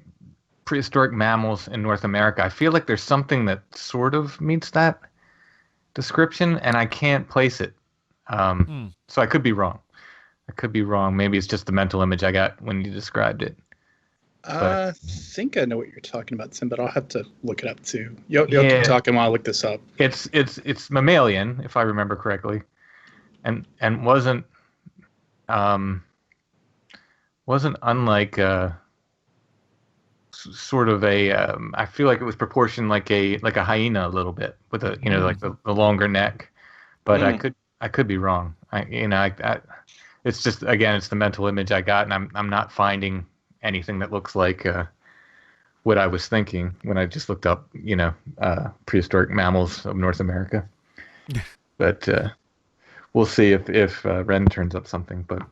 S3: prehistoric mammals in North America. I feel like there's something that sort of meets that description, and I can't place it. So I could be wrong. Maybe it's just the mental image I got when you described it.
S4: I think I know what you're talking about, Tim, but I'll have to look it up too. You'll keep talking while I look this up.
S3: It's mammalian, if I remember correctly, and wasn't unlike sort of a I feel like it was proportioned like a hyena a little bit with a like the longer neck, but I could be wrong. It's just, again, it's the mental image I got, and I'm not finding anything that looks like what I was thinking when I just looked up prehistoric mammals of North America. But we'll see if Wren turns up something. But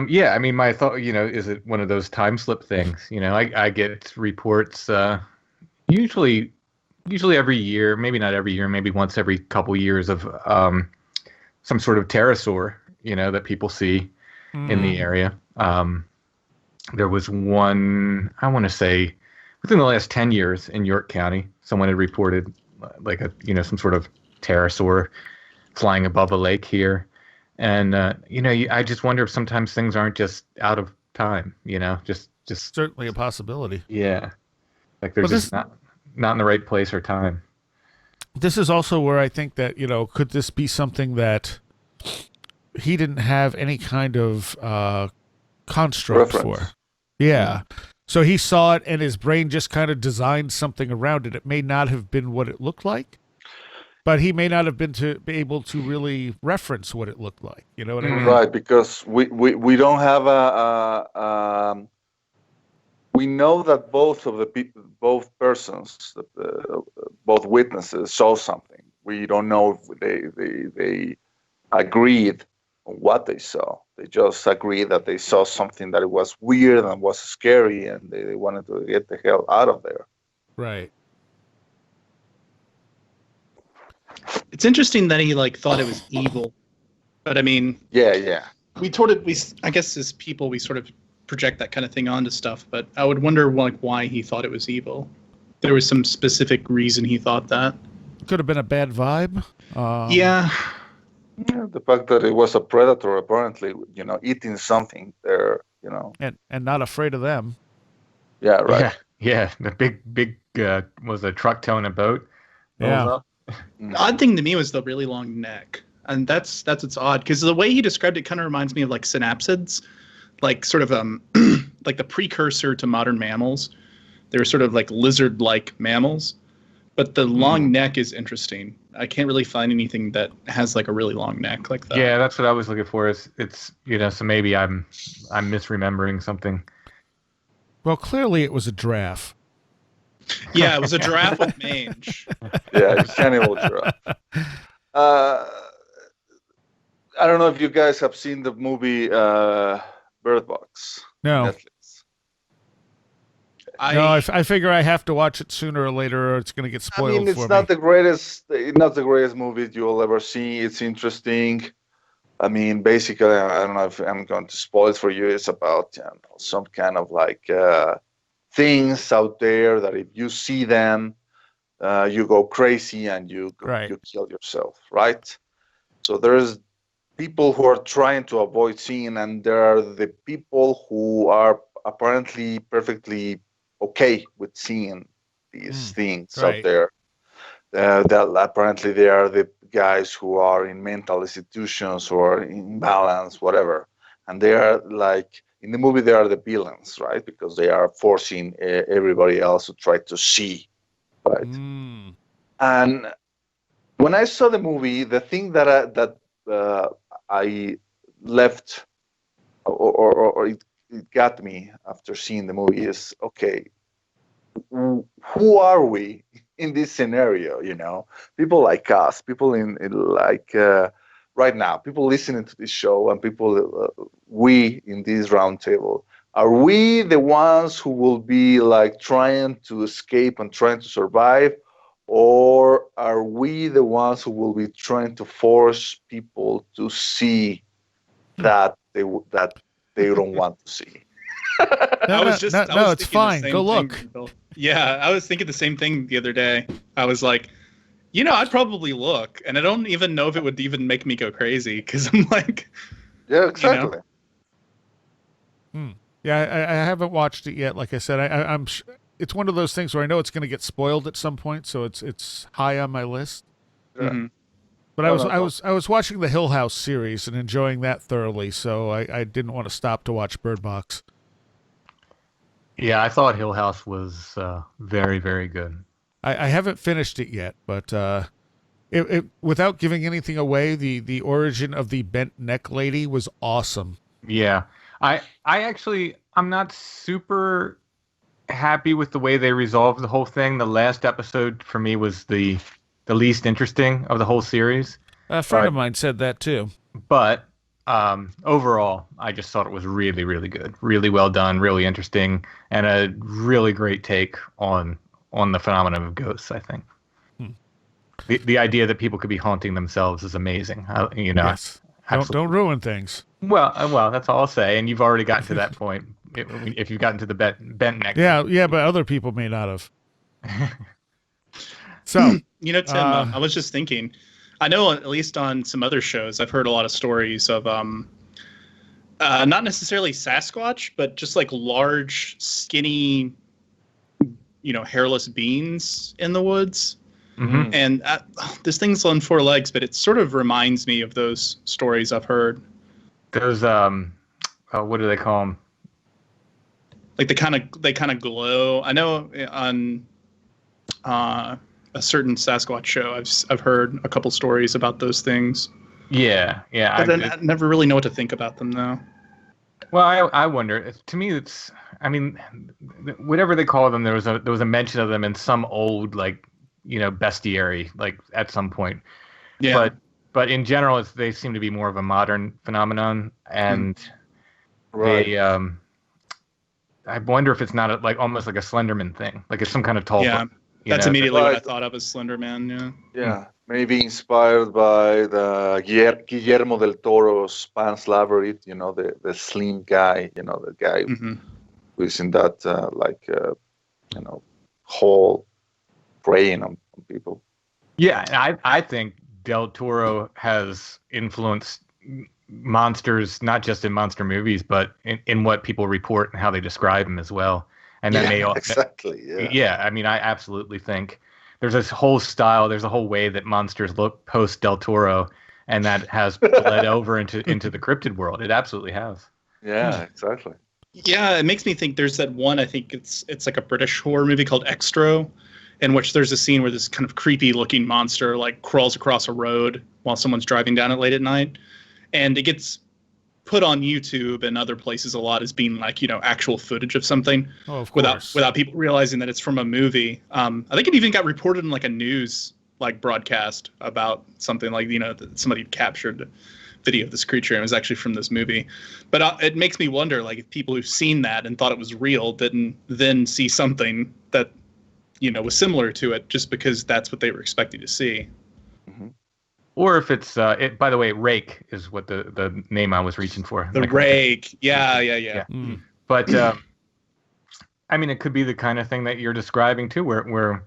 S3: yeah, I mean, my thought, is it one of those time slip things? I get reports usually every year, maybe not every year, maybe once every couple years of some sort of pterosaur, that people see in the area. There was one, I want to say, within the last 10 years in York County, someone had reported like some sort of pterosaur flying above a lake here. And, I just wonder if sometimes things aren't just out of time, just
S1: Certainly a possibility.
S3: Yeah. Like they're just not in the right place or time.
S1: This is also where I think that, could this be something that he didn't have any kind of construct
S5: Reference.
S1: for? Yeah. So he saw it and his brain just kind of designed something around it. It may not have been what it looked like, but he may not have been able to really reference what it looked like. You know what I mean?
S5: Right, because we don't have we know that both of the people, both persons, both witnesses saw something. We don't know if they agreed on what they saw. They just agreed that they saw something that it was weird and was scary, and they wanted to get the hell out of there.
S1: Right.
S4: It's interesting that he thought it was evil, but I mean,
S5: Yeah.
S4: I guess as people we sort of project that kind of thing onto stuff, but I would wonder why he thought it was evil. There was some specific reason he thought that.
S1: Could have been a bad vibe.
S4: Yeah,
S5: the fact that it was a predator, apparently, eating something there,
S1: And not afraid of them.
S5: Yeah, right.
S3: Yeah. The big was a truck towing a boat.
S1: Yeah.
S4: The odd thing to me was the really long neck, and that's what's odd, because the way he described it kind of reminds me of like synapsids, like sort of like the precursor to modern mammals. They were sort of like lizard-like mammals, but the long neck is interesting. I can't really find anything that has like a really long neck like that.
S3: Yeah, that's what I was looking for. It's so maybe I'm misremembering something.
S1: Well, clearly it was a giraffe.
S4: Yeah, it was a giraffe with mange.
S5: Yeah, it's cannibal giraffe. I don't know if you guys have seen the movie Bird Box.
S1: No.
S5: Netflix.
S1: I figure I have to watch it sooner or later, or it's going to get spoiled for me.
S5: It's not the greatest movie you'll ever see. It's interesting. I mean, basically, I don't know if I'm going to spoil it for you. It's about some kind of like things out there that if you see them, you go crazy and you kill yourself, right? So there's people who are trying to avoid seeing, and there are the people who are apparently perfectly okay with seeing these things out there. That apparently they are the guys who are in mental institutions or imbalance, whatever, and they are like in the movie they are the villains, right? Because they are forcing everybody else to try to see, right? And when I saw the movie, the thing that left, or it got me after seeing the movie is, okay, who are we in this scenario? People like us, people in like right now, people listening to this show, and people we in this round table. Are we the ones who will be like trying to escape and trying to survive, or are we the ones who will be trying to force people to see that they don't want to see?
S1: No,
S4: I was
S1: no,
S4: thinking
S1: it's
S4: the
S1: fine.
S4: same
S1: Go
S4: thing,
S1: look.
S4: Bill. Yeah, I was thinking the same thing the other day. I was like, I'd probably look, and I don't even know if it would even make me go crazy, because I'm like,
S5: Yeah, exactly.
S1: Yeah, I haven't watched it yet. Like I said, I'm. It's one of those things where I know it's going to get spoiled at some point, so it's high on my list.
S5: Yeah.
S4: mhm.
S1: But
S5: No, no.
S1: I was watching the Hill House series and enjoying that thoroughly, so I didn't want to stop to watch Bird Box.
S3: Yeah, I thought Hill House was very, very good.
S1: I haven't finished it yet, but without giving anything away, the origin of the bent neck lady was awesome.
S3: Yeah, I actually I'm not super happy with the way they resolved the whole thing. The last episode for me was the least interesting of the whole series.
S1: A friend of mine said that too.
S3: But overall, I just thought it was really, really good, really well done, really interesting, and a really great take on the phenomenon of ghosts. I think the idea that people could be haunting themselves is amazing.
S1: Yes. Don't ruin things.
S3: Well, that's all I'll say. And you've already gotten to that point. If you've gotten to the bent neck.
S1: Yeah, but other people may not have. So,
S4: Tim, I was just thinking, I know at least on some other shows, I've heard a lot of stories of not necessarily Sasquatch, but just like large, skinny, hairless beings in the woods.
S3: Mhm.
S4: And this thing's on four legs, but it sort of reminds me of those stories I've heard.
S3: Those what do they call them?
S4: Like they kind of glow. I know on a certain Sasquatch show, I've heard a couple stories about those things.
S3: Yeah.
S4: But then I never really know what to think about them, though.
S3: Well, I wonder. To me, it's. I mean, whatever they call them, there was a mention of them in some old bestiary, like at some point.
S4: Yeah.
S3: But in general, they seem to be more of a modern phenomenon, and
S5: Right.
S3: they. I wonder if it's not almost like a Slenderman thing, like it's some kind of tall.
S4: Yeah.
S3: book,
S4: That's immediately what I
S5: Right.
S4: thought of as Slender Man. Yeah.
S5: Yeah, maybe inspired by the Guillermo del Toro's Pan's Labyrinth, the slim guy, the guy
S4: Mm-hmm.
S5: who's in that hole preying on people.
S3: Yeah, I think Del Toro has influenced monsters not just in monster movies, but in what people report and how they describe them as well. And that may
S5: exactly.
S3: yeah. I mean, I absolutely think there's this whole style, there's a whole way that monsters look post Del Toro, and that has bled over into the cryptid world. It absolutely has.
S5: Yeah, exactly.
S4: Yeah, it makes me think there's that one, I think it's like a British horror movie called Extro, in which there's a scene where this kind of creepy looking monster like crawls across a road while someone's driving down it late at night. And it gets put on YouTube and other places a lot as being like, actual footage of something.
S1: Oh, of course.
S4: Without people realizing that it's from a movie. I think it even got reported in like a news broadcast about something like, that somebody captured a video of this creature and it was actually from this movie. But it makes me wonder, like, if people who've seen that and thought it was real didn't then see something that, was similar to it just because that's what they were expecting to see.
S5: Mm-hmm.
S3: Or if it's by the way, Rake is what the name I was reaching for.
S4: The Rake. Yeah.
S1: Mm.
S3: But I mean, it could be the kind of thing that you're describing too, where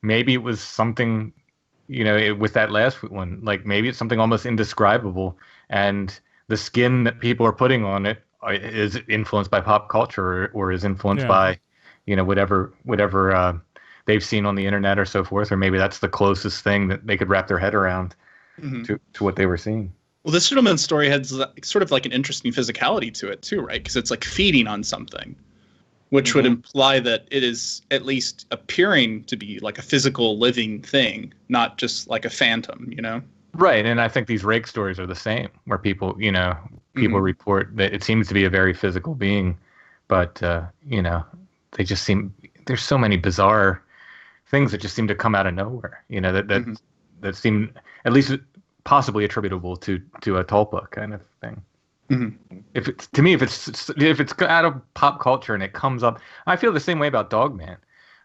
S3: maybe it was something, with that last one, like maybe it's something almost indescribable, and the skin that people are putting on it is influenced by pop culture or is influenced by, whatever they've seen on the internet or so forth, or maybe that's the closest thing that they could wrap their head around to what they were seeing.
S4: Well, this gentleman story has sort of like an interesting physicality to it too, right? Because it's like feeding on something, which would imply that it is at least appearing to be like a physical living thing, not just like a phantom,
S3: Right, and I think these Rake stories are the same, where people, people report that it seems to be a very physical being, but you know, they just seem, there's so many bizarre things that just seem to come out of nowhere. You know, that seem at least possibly attributable to a tulpa kind of thing. If it's, to me, if it's out of pop culture and it comes up, I feel the same way about Dogman.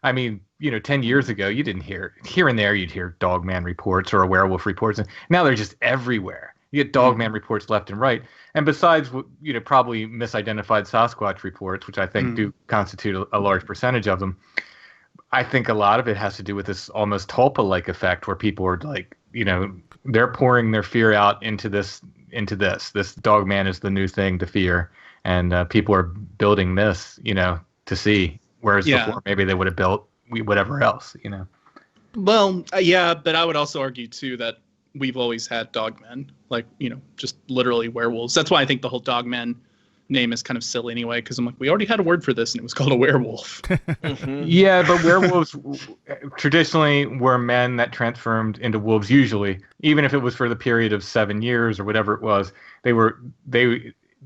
S3: I mean, you know, 10 years ago, you didn't hear, here and there, you'd hear Dogman reports or werewolf reports, and now they're just everywhere. You get Dogman reports left and right, and besides, you know, probably misidentified Sasquatch reports, which I think do constitute a large percentage of them. I think a lot of it has to do with this almost tulpa-like effect, where people are like, you know, they're pouring their fear out into this. This Dogman is the new thing to fear, and people are building myths, you know, to see. Whereas before, maybe they would have built whatever else, you know.
S4: Well, yeah, but I would also argue too that we've always had dogmen, like, you know, just literally werewolves. That's why I think the whole dogman name is kind of silly anyway, because I'm like, we already had a word for this, and it was called a werewolf.
S3: Yeah, but werewolves traditionally were men that transformed into wolves. Usually, even if it was for the period of 7 years or whatever it was, there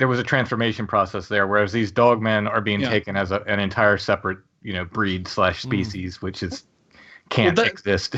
S3: was a transformation process there. Whereas these dogmen are being taken as an entire separate, you know, breed / species, which is can't exist.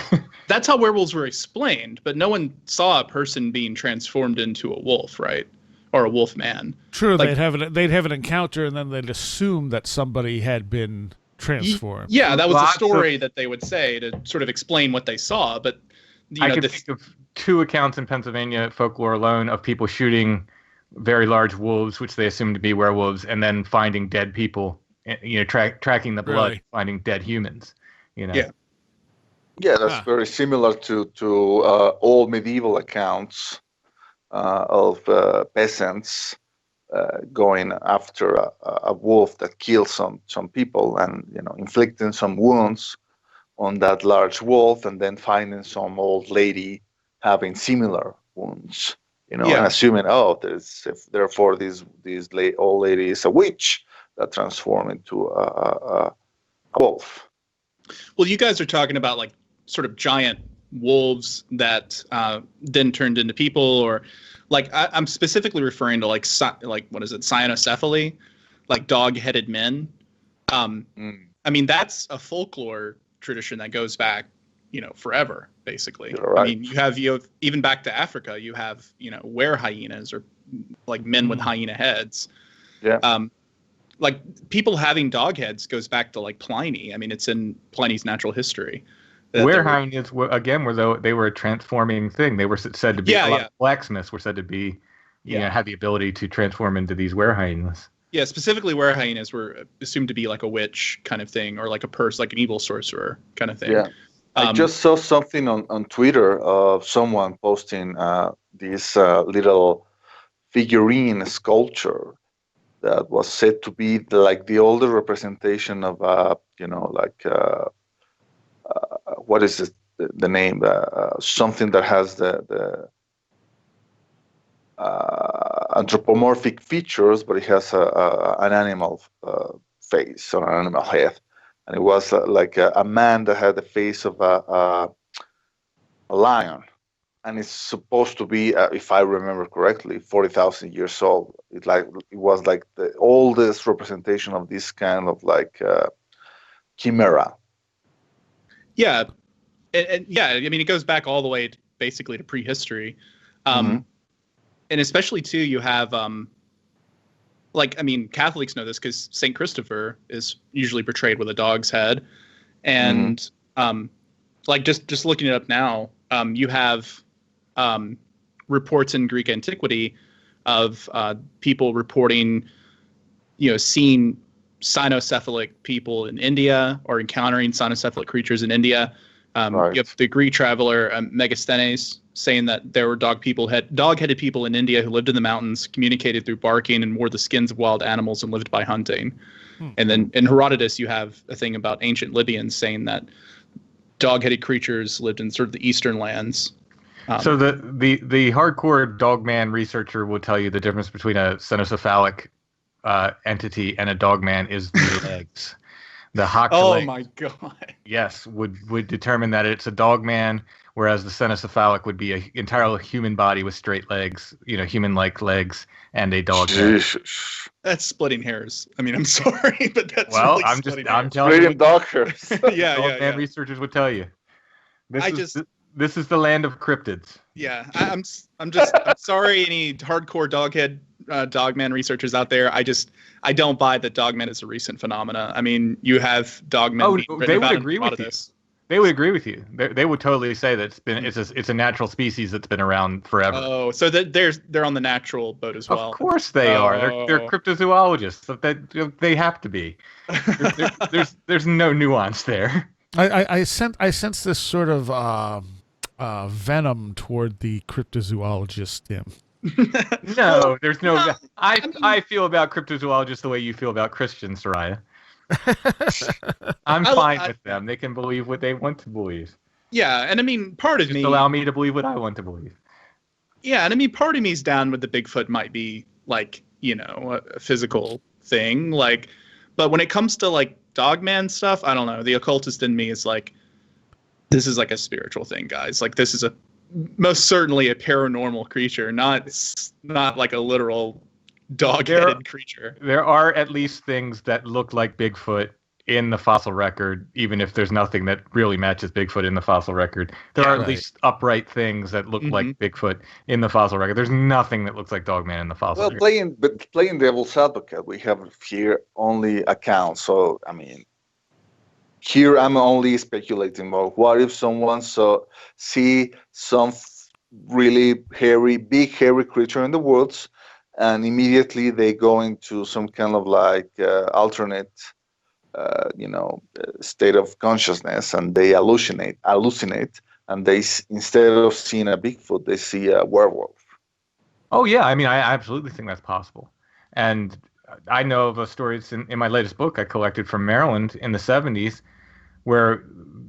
S4: That's how werewolves were explained, but no one saw a person being transformed into a wolf, right? Or a wolf man.
S1: True, like, they'd have an encounter, and then they'd assume that somebody had been transformed.
S4: Yeah, that was the story that they would say to sort of explain what they saw. But you know,
S3: I can think of 2 accounts in Pennsylvania folklore alone of people shooting very large wolves, which they assumed to be werewolves, and then finding dead people. You know, tracking the blood, finding dead humans. You know.
S5: Yeah, that's very similar to old medieval accounts of peasants going after a wolf that killed some people, and, you know, inflicting some wounds on that large wolf, and then finding some old lady having similar wounds, you know, and assuming, therefore this old lady is a witch that transformed into a wolf.
S4: Well, you guys are talking about like sort of giant wolves that then turned into people, or like I'm specifically referring to like what is it, cyanocephaly, like dog-headed men. I mean, that's a folklore tradition that goes back, you know, forever, basically. Right. I mean, you have even back to Africa, you have, you know, were hyenas, or like men with hyena heads. Like people having dog heads goes back to like Pliny. I mean, it's in Pliny's Natural History.
S3: Were hyenas were a transforming thing. They were said to be blacksmiths were said to be, you know, had the ability to transform into these were hyenas.
S4: Yeah, specifically were hyenas were assumed to be like a witch kind of thing, or like like an evil sorcerer kind of thing. Yeah.
S5: I just saw something on Twitter of someone posting this little figurine sculpture that was said to be like the older representation of you know, like what is it, the name? Something that has the anthropomorphic features, but it has an animal face or an animal head. And it was like a man that had the face of a lion. And it's supposed to be, if I remember correctly, 40,000 years old. It was like the oldest representation of this kind of like chimera.
S4: Yeah, and yeah, I mean, it goes back all the way basically to prehistory, and especially too, you have like, I mean, Catholics know this because Saint Christopher is usually portrayed with a dog's head, and like just looking it up now, you have reports in Greek antiquity of people reporting, you know, seeing cynocephalic people in India, or encountering cynocephalic creatures in India. You have the Greek traveler Megasthenes saying that there were dog-headed people in India who lived in the mountains, communicated through barking, and wore the skins of wild animals and lived by hunting. And then in Herodotus, you have a thing about ancient Libyans saying that dog-headed creatures lived in sort of the eastern lands.
S3: So the hardcore dogman researcher will tell you the difference between a cynocephalic entity and a dogman is the legs. The hocked legs,
S4: my god!
S3: Yes, would determine that it's a dogman, whereas the cenocephalic would be an entirely human body with straight legs, human-like legs, and a dog head.
S5: Jesus.
S4: That's splitting hairs. I mean, I'm sorry, but that's
S3: Well,
S4: really
S3: I'm
S4: splitting
S3: I'm
S4: hairs.
S3: telling you,
S5: Reading doctors.
S4: Yeah,
S3: dog
S4: yeah,
S3: man
S4: yeah.
S3: researchers would tell you.
S4: I just-
S3: This is the land of cryptids.
S4: Yeah, I'm sorry, any hardcore dogman researchers out there. I don't buy that dogman is a recent phenomena. I mean, you have dogmen
S3: Oh,
S4: being
S3: they
S4: written
S3: would
S4: about in
S3: agree
S4: a lot
S3: with
S4: of
S3: you.
S4: this.
S3: They would agree with you. They would totally say that it's a natural species that's been around forever.
S4: Oh, so that they're on the natural boat as well.
S3: Of course they are. They're
S4: Oh.
S3: cryptozoologists. So they have to be. There's no nuance there.
S1: I sense this sort of venom toward the cryptozoologist, Tim.
S3: No, there's no.
S4: no,
S3: I feel about cryptozoologists the way you feel about Christians, Seriah. I'm
S4: I-
S3: fine
S4: I-
S3: with them. They can believe what they want to believe.
S4: Yeah, and I mean, part of
S3: Just
S4: me.
S3: allow me to believe what I want to believe.
S4: Yeah, and I mean, part of me's down with the Bigfoot might be like, a physical thing. Like, but when it comes to like dogman stuff, I don't know. The occultist in me is like, this is like a spiritual thing, guys. Like, this is most certainly a paranormal creature, not like a literal dog-headed creature.
S3: There are at least things that look like Bigfoot in the fossil record, even if there's nothing that really matches Bigfoot in the fossil record. There are at least upright things that look like Bigfoot in the fossil record. There's nothing that looks like Dogman in the fossil record.
S5: Playing devil's advocate, we have here only accounts. So I mean, here I'm only speculating about what if someone see some really big hairy creature in the woods, and immediately they go into some kind of like alternate state of consciousness, and they hallucinate, and they instead of seeing a Bigfoot, they see a werewolf.
S3: Oh yeah, I mean, I absolutely think that's possible. And I know of a story in my latest book I collected from Maryland in the 70s, where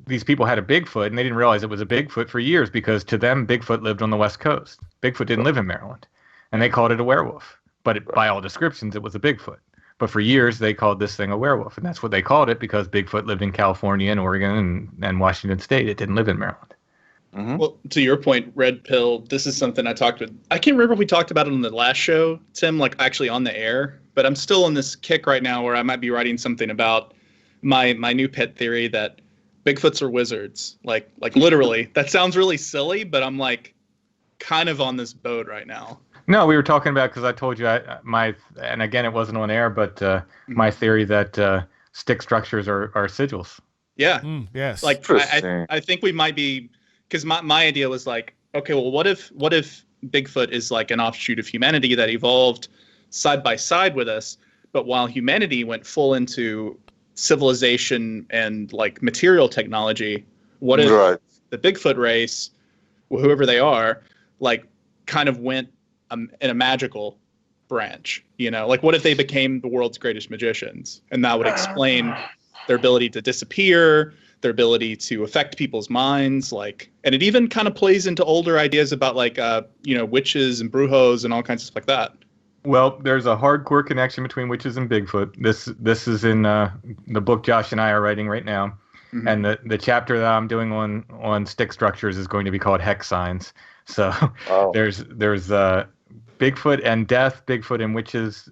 S3: these people had a Bigfoot, and they didn't realize it was a Bigfoot for years, because to them, Bigfoot lived on the West Coast. Bigfoot didn't live in Maryland, and they called it a werewolf. But by all descriptions, it was a Bigfoot. But for years, they called this thing a werewolf, and that's what they called it because Bigfoot lived in California and Oregon and Washington State. It didn't live in Maryland.
S5: Mm-hmm.
S4: Well, to your point, Red Pill, this is something I can't remember if we talked about it on the last show, Tim, like actually on the air, but I'm still on this kick right now where I might be writing something about my new pet theory that Bigfoots are wizards. Like literally. That sounds really silly, but I'm like kind of on this boat right now.
S3: No, we were talking about, because I told you and again, it wasn't on air, but my theory that stick structures are sigils.
S4: Yeah.
S1: Yes.
S4: Like I think we might be, because my idea was like, okay, well, what if Bigfoot is like an offshoot of humanity that evolved side by side with us, but while humanity went full into civilization and like material technology, what if the Bigfoot race, whoever they are, like kind of went in a magical branch, like what if they became the world's greatest magicians, and that would explain their ability to disappear, their ability to affect people's minds, and it even kind of plays into older ideas about like witches and brujos and all kinds of stuff like that.
S3: Well, there's a hardcore connection between witches and Bigfoot. This is in the book Josh and I are writing right now. Mm-hmm. And the chapter that I'm doing on stick structures is going to be called Hex Signs. So there's Bigfoot and death, Bigfoot and witches.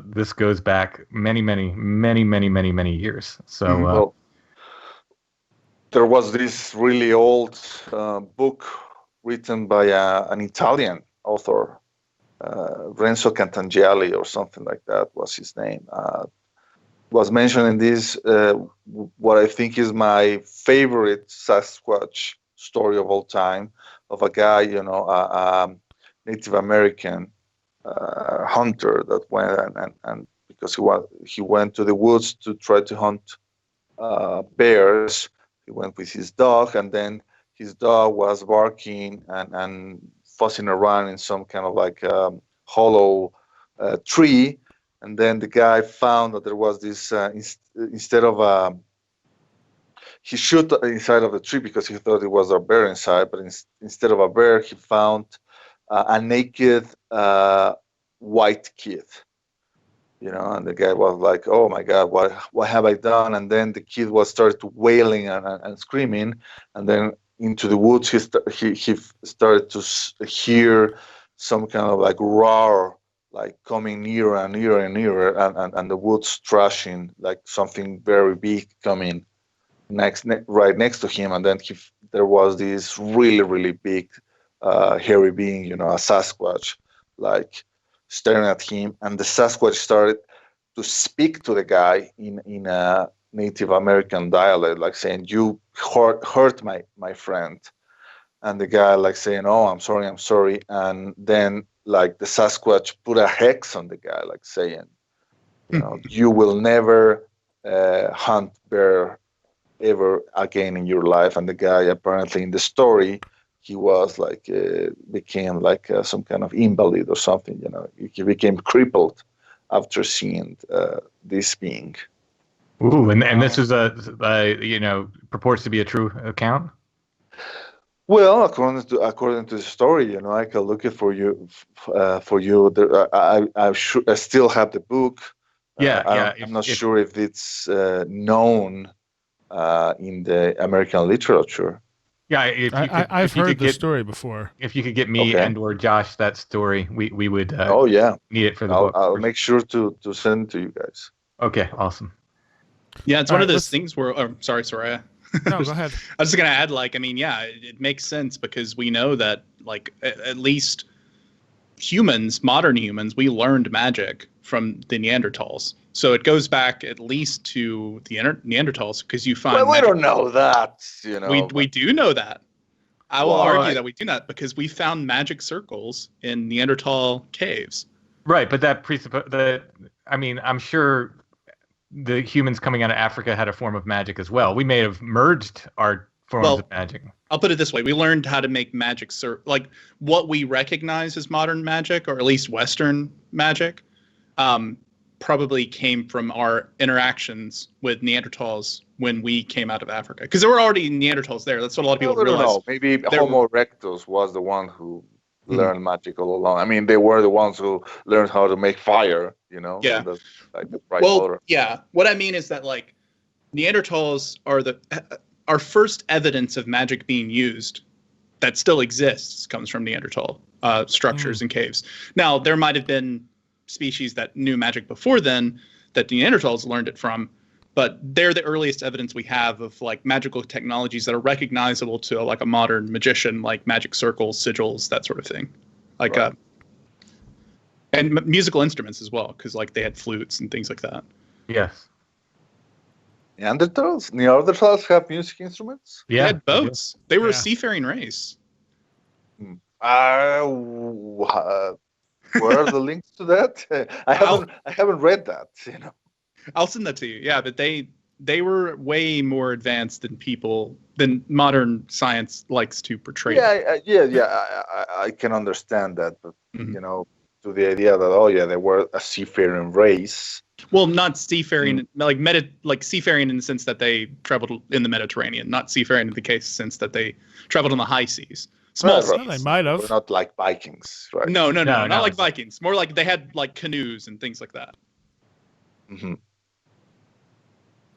S3: This goes back many, many, many, many, many, many years. So
S5: there was this really old book written by an Italian author, Renzo Cantangiali or something like that was his name. Was mentioned in this what I think is my favorite Sasquatch story of all time, of a guy, a Native American hunter that went and because he went to the woods to try to hunt bears. He went with his dog, and then his dog was barking and fussing around in some kind of like hollow tree. And then the guy found that there was this, instead of, he shot inside of the tree because he thought it was a bear inside, but instead of a bear, he found a naked white kid. And the guy was like, "Oh my God, what have I done?" And then the kid started wailing and screaming, and then into the woods, he started to hear some kind of like roar, like coming nearer and nearer and nearer, and the woods trashing, like something very big coming right next to him. And then there was this really, really big, hairy being, you know, a Sasquatch, like staring at him. And the Sasquatch started to speak to the guy in a Native American dialect, like saying, "You hurt my friend." And the guy like saying, "Oh, I'm sorry." And then like the Sasquatch put a hex on the guy, like saying, you know, "You will never hunt bear ever again in your life." And the guy, apparently in the story, he was like became like some kind of invalid or something, you know. He became crippled after seeing this being.
S3: Ooh, and this is you know, purports to be a true account.
S5: Well, according to the story, you know, I can look it for you. I still have the book. I'm not sure if it's known in the American literature.
S3: Yeah,
S1: I've heard the story before.
S3: If you could get me and/or Josh that story, we would.
S5: Oh yeah,
S3: need it for the book.
S5: I'll make sure to send it to you guys.
S3: Okay, awesome.
S4: Yeah, it's one of those things where. Oh, sorry, Seriah.
S1: No, go ahead.
S4: I was just gonna add, like, I mean, yeah, it makes sense because we know that, like, at least humans, modern humans, we learned magic from the Neanderthals. So it goes back at least to the Neanderthals, because you find.
S5: Well, we don't know that, you know.
S4: We do know that. I will argue that we do not, because we found magic circles in Neanderthal caves.
S3: Right, but that I mean, I'm sure the humans coming out of Africa had a form of magic as well. We may have merged our forms of magic.
S4: I'll put it this way. We learned how to make magic, like what we recognize as modern magic, or at least Western magic, probably came from our interactions with Neanderthals when we came out of Africa. Because there were already Neanderthals there. That's what a lot of people realize.
S5: No. Maybe Homo erectus was the one who learned magic all along. I mean, they were the ones who learned how to make fire, you know?
S4: Yeah.
S5: Like the motor.
S4: Yeah. What I mean is that, like, Neanderthals are our first evidence of magic being used that still exists comes from Neanderthal structures and caves. Now, there might have been species that knew magic before then that Neanderthals learned it from, but they're the earliest evidence we have of, like, magical technologies that are recognizable to, like, a modern magician, like magic circles, sigils, that sort of thing. Like, and musical instruments as well, because, like, they had flutes and things like that.
S3: Yes.
S5: Neanderthals have music instruments?
S4: Yeah. They had boats. They were a seafaring race.
S5: Where are the links to that? I haven't read that, you know.
S4: I'll send that to you. Yeah, but they were way more advanced than modern science likes to portray.
S5: I can understand that, but you know, to the idea that they were a seafaring race.
S4: Well, not seafaring, like seafaring in the sense that they traveled in the Mediterranean, not seafaring in the sense that they traveled on the high seas. Small seas.
S1: They might have.
S5: But not like Vikings, right?
S4: No, not like Vikings. More like they had, like, canoes and things like that.
S5: Mm-hmm.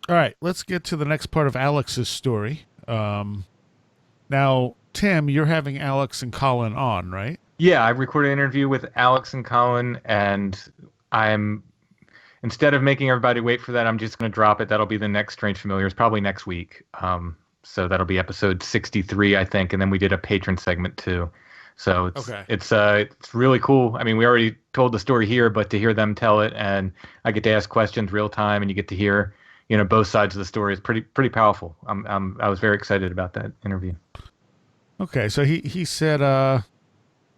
S1: All right, let's get to the next part of Alex's story. Now, Tim, you're having Alex and Colin on, right?
S3: Yeah, I recorded an interview with Alex and Colin, and instead of making everybody wait for that, I'm just going to drop it. That'll be the next Strange Familiars, probably next week. So that'll be episode 63, I think, and then we did a patron segment too. So it's really cool. I mean, we already told the story here, but to hear them tell it, and I get to ask questions real time, and you get to hear, you know, both sides of the story is pretty powerful. I was very excited about that interview.
S1: Okay, so he said,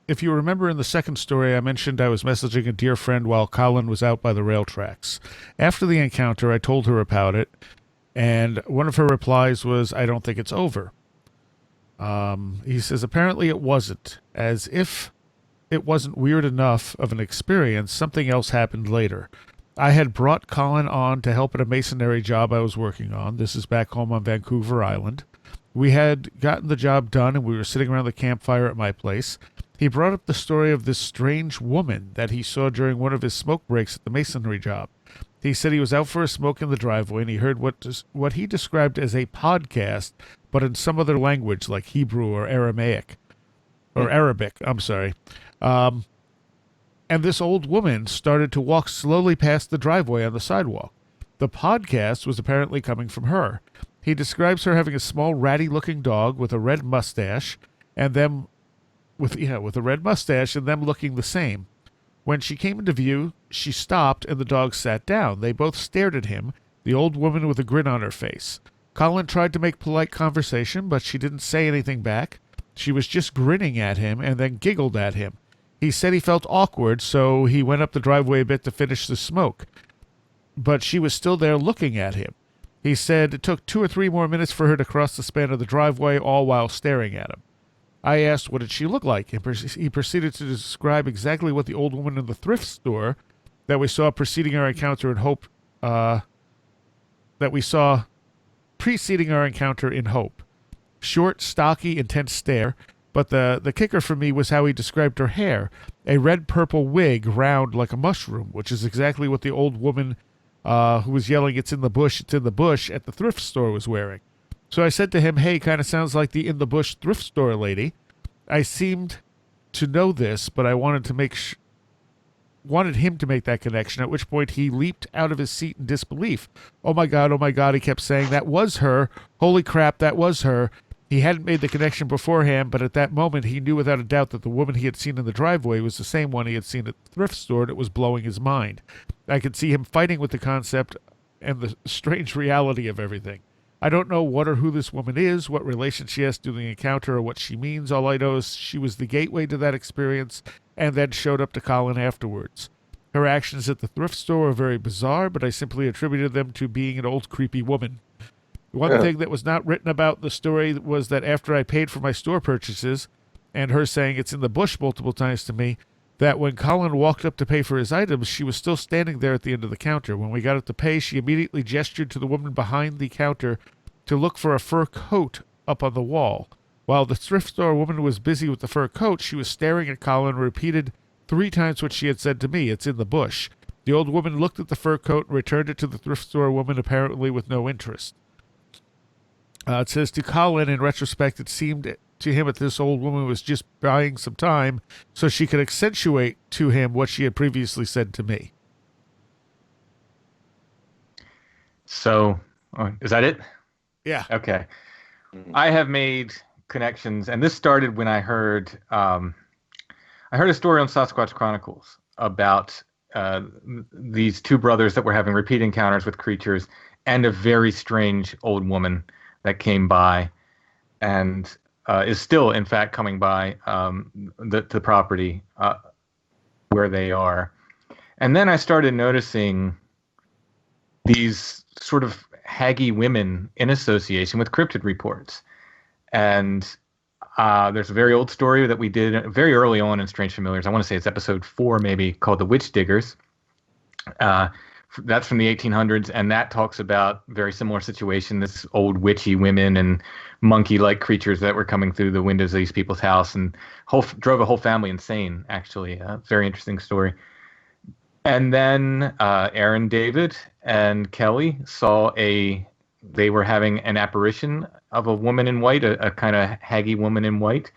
S1: if you remember in the second story, I mentioned I was messaging a dear friend while Colin was out by the rail tracks. After the encounter, I told her about it, and one of her replies was, "I don't think it's over." He says, apparently it wasn't. As if it wasn't weird enough of an experience, something else happened later. I had brought Colin on to help at a masonry job I was working on. This is back home on Vancouver Island. We had gotten the job done, and we were sitting around the campfire at my place. He brought up the story of this strange woman that he saw during one of his smoke breaks at the masonry job. He said he was out for a smoke in the driveway and he heard what he described as a podcast, but in some other language like Hebrew or Aramaic. Or Arabic, I'm sorry. And this old woman started to walk slowly past the driveway on the sidewalk. The podcast was apparently coming from her. He describes her having a small ratty-looking dog with a red mustache, and them with a red mustache and them looking the same. When she came into view, she stopped and the dog sat down. They both stared at him, the old woman with a grin on her face. Colin tried to make polite conversation, but she didn't say anything back. She was just grinning at him and then giggled at him. He said he felt awkward, so he went up the driveway a bit to finish the smoke. But she was still there looking at him. He said it took 2 or 3 more minutes for her to cross the span of the driveway, all while staring at him. I asked what did she look like, and he proceeded to describe exactly what the old woman in the thrift store that we saw preceding our encounter in Hope, Short, stocky, intense stare, but the kicker for me was how he described her hair, a red-purple wig round like a mushroom, which is exactly what the old woman who was yelling, it's in the bush, at the thrift store was wearing. So I said to him, hey, kind of sounds like the in the bush thrift store lady. I seemed to know this, but I wanted him to make that connection, at which point he leaped out of his seat in disbelief. Oh my God, he kept saying, that was her. Holy crap, that was her. He hadn't made the connection beforehand, but at that moment he knew without a doubt that the woman he had seen in the driveway was the same one he had seen at the thrift store, and it was blowing his mind. I could see him fighting with the concept and the strange reality of everything. I don't know what or who this woman is, what relation she has to the encounter, or what she means. All I know is she was the gateway to that experience and then showed up to Colin afterwards. Her actions at the thrift store were very bizarre, but I simply attributed them to being an old creepy woman. One thing that was not written about the story was that after I paid for my store purchases, and her saying it's in the bush multiple times to me, that when Colin walked up to pay for his items, she was still standing there at the end of the counter. When we got up to pay, she immediately gestured to the woman behind the counter to look for a fur coat up on the wall. While the thrift store woman was busy with the fur coat, she was staring at Colin and repeated 3 times what she had said to me, it's in the bush. The old woman looked at the fur coat and returned it to the thrift store woman, apparently with no interest. It says, to Colin, in retrospect, it seemed to him that this old woman was just buying some time so she could accentuate to him what she had previously said to me.
S3: So, is that it?
S1: Yeah.
S3: Okay. I have made connections, and this started when I heard a story on Sasquatch Chronicles about these 2 brothers that were having repeat encounters with creatures and a very strange old woman that came by and is still, in fact, coming by the property where they are. And then I started noticing these sort of haggy women in association with cryptid reports. And there's a very old story that we did very early on in Strange Familiars. I want to say it's episode 4 maybe, called The Witch Diggers. That's from the 1800s, and that talks about very similar situation, this old witchy women and monkey-like creatures that were coming through the windows of these people's house and drove a whole family insane, actually. Very interesting story. And then Aaron, David, and Kelly they were having an apparition of a woman in white, a kind of haggy woman in white.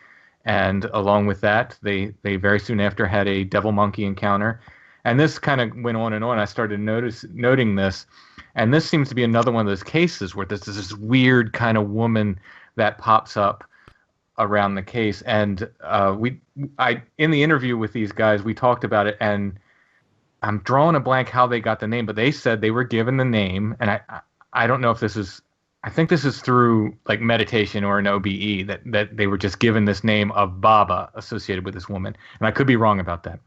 S3: And along with that, they very soon after had a devil monkey encounter. And this kind of went on and on. I started noting this. And this seems to be another one of those cases where there's this weird kind of woman that pops up around the case. And in the interview with these guys, we talked about it, and I'm drawing a blank how they got the name, but they said they were given the name, and I don't know if this is, I think this is through like meditation or an OBE, that they were just given this name of Baba associated with this woman. And I could be wrong about that.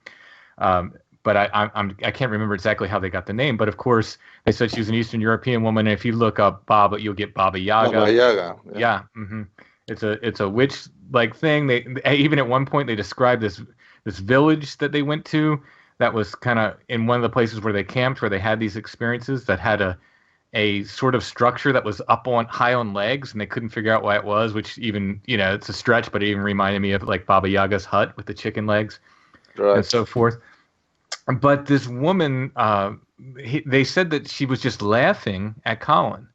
S3: But I can't remember exactly how they got the name. But of course, they said she was an Eastern European woman. And if you look up Baba, you'll get Baba Yaga.
S5: Baba Yaga.
S3: Yeah. Mm-hmm. It's a witch-like thing. They even at one point they described this village that they went to that was kind of in one of the places where they camped, where they had these experiences, that had a sort of structure that was high on legs, and they couldn't figure out why it was. Which even, it's a stretch, but it even reminded me of like Baba Yaga's hut with the chicken legs, right, and so forth. But this woman they said that she was just laughing at Colin.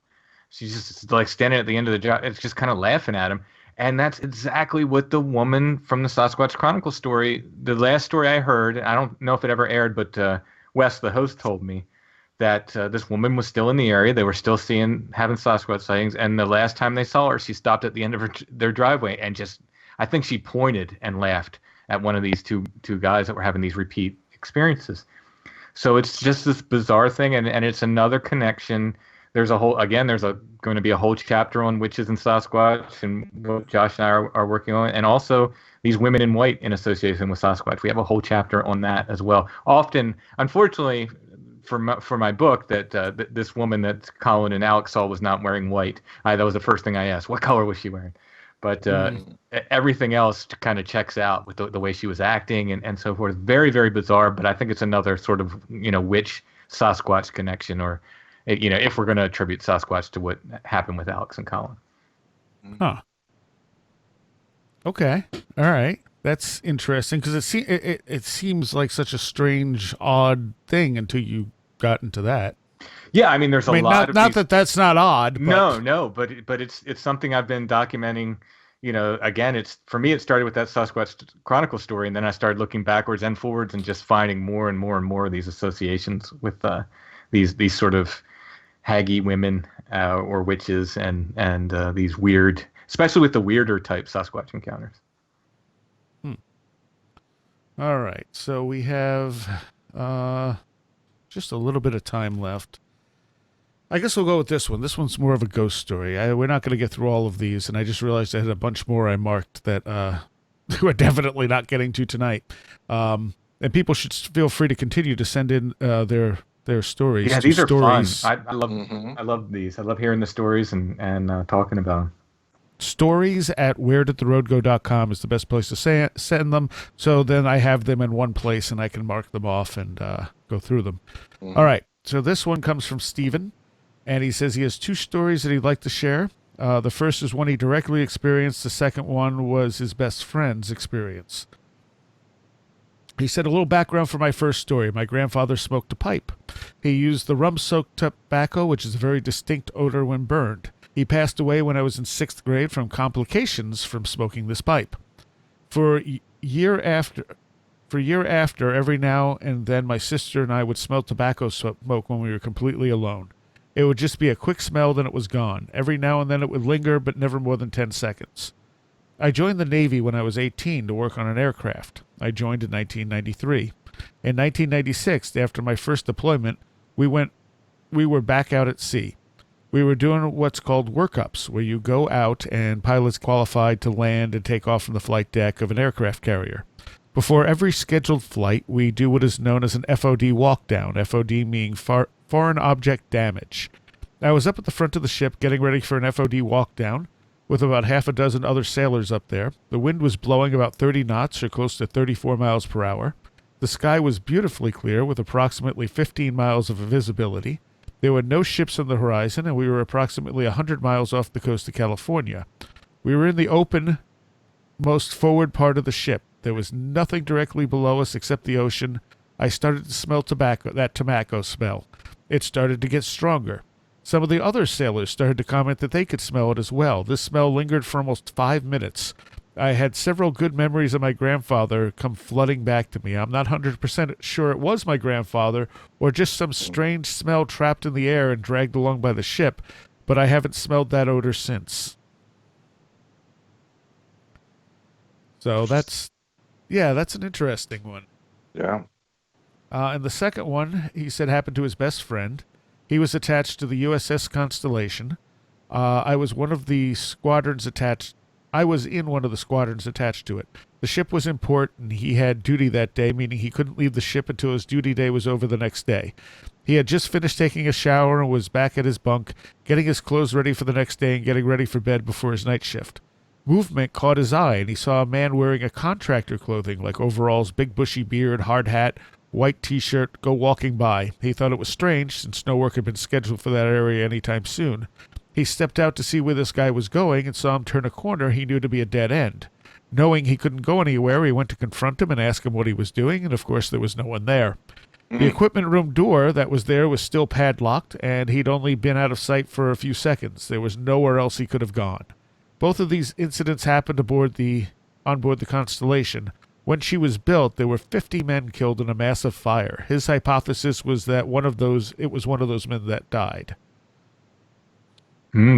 S3: She's just like standing at the end of the job. It's just kind of laughing at him. And that's exactly what the woman from the Sasquatch Chronicle story, the last story I heard, I don't know if it ever aired, but Wes, the host, told me that this woman was still in the area. They were still having Sasquatch sightings. And the last time they saw her, she stopped at the end of their driveway and just, I think she pointed and laughed at one of these two guys that were having these repeat experiences. So it's just this bizarre thing. And it's another connection. There's going to be a whole chapter on witches and Sasquatch and what Josh and I are working on. And also these women in white in association with Sasquatch. We have a whole chapter on that as well. Often, unfortunately, for my book, that this woman that Colin and Alex saw was not wearing white. That was the first thing I asked. What color was she wearing? But everything else kind of checks out with the way she was acting and so forth. Very, very bizarre. But I think it's another sort of, witch Sasquatch connection, or, if we're going to attribute Sasquatch to what happened with Alex and Colin.
S1: Huh. Okay. All right. That's interesting, because it seems like such a strange, odd thing until you got into that.
S3: Yeah, I mean, there's a lot of
S1: not that that's not odd. But...
S3: No, but it's something I've been documenting. Again, for me, it started with that Sasquatch Chronicle story, and then I started looking backwards and forwards and just finding more and more and more of these associations with these sort of haggy women or witches and these weird, especially with the weirder type Sasquatch encounters.
S1: All right, so we have just a little bit of time left. I guess we'll go with this one. This one's more of a ghost story. We're not going to get through all of these, and I just realized I had a bunch more I marked that we're definitely not getting to tonight. And people should feel free to continue to send in their stories.
S3: Yeah, these are fun.
S5: Mm-hmm.
S3: I love these. I love hearing the stories and talking about them.
S1: Stories at weirdtheroadgo.com is the best place to send them. So then I have them in one place and I can mark them off and go through them. Mm-hmm. All right. So this one comes from Steven, and he says he has 2 stories that he'd like to share. The first is one he directly experienced. The second one was his best friend's experience. He said, a little background for my first story. My grandfather smoked a pipe. He used the rum-soaked tobacco, which is a very distinct odor when burned. He passed away when I was in 6th grade from complications from smoking this pipe. For year after, every now and then my sister and I would smell tobacco smoke when we were completely alone. It would just be a quick smell, then it was gone. Every now and then it would linger, but never more than 10 seconds. I joined the Navy when I was 18 to work on an aircraft. I joined in 1993. In 1996, after my first deployment, we were back out at sea. We were doing what's called workups, where you go out and pilots qualified to land and take off from the flight deck of an aircraft carrier. Before every scheduled flight, we do what is known as an FOD walkdown, FOD meaning foreign object damage. I was up at the front of the ship getting ready for an FOD walkdown with about half a dozen other sailors up there. The wind was blowing about 30 knots or close to 34 miles per hour. The sky was beautifully clear with approximately 15 miles of visibility. There were no ships on the horizon, and we were approximately 100 miles off the coast of California. We were in the open, most forward part of the ship. There was nothing directly below us except the ocean. I started to smell that tobacco smell. It started to get stronger. Some of the other sailors started to comment that they could smell it as well. This smell lingered for almost 5 minutes. I had several good memories of my grandfather come flooding back to me. I'm not 100% sure it was my grandfather or just some strange smell trapped in the air and dragged along by the ship, but I haven't smelled that odor since. So that's an interesting one.
S5: Yeah.
S1: And the second one, he said, happened to his best friend. He was attached to the USS Constellation. I was in one of the squadrons attached to it. The ship was in port, and he had duty that day, meaning he couldn't leave the ship until his duty day was over the next day. He had just finished taking a shower and was back at his bunk, getting his clothes ready for the next day and getting ready for bed before his night shift. Movement caught his eye, and he saw a man wearing a contractor clothing, like overalls, big bushy beard, hard hat, white T-shirt, go walking by. He thought it was strange, since no work had been scheduled for that area anytime soon. He stepped out to see where this guy was going and saw him turn a corner he knew to be a dead end. Knowing he couldn't go anywhere, he went to confront him and ask him what he was doing, and of course there was no one there. The equipment room door that was there was still padlocked, and he'd only been out of sight for a few seconds. There was nowhere else he could have gone. Both of these incidents happened on board the Constellation. When she was built, there were 50 men killed in a massive fire. His hypothesis was that it was one of those men that died.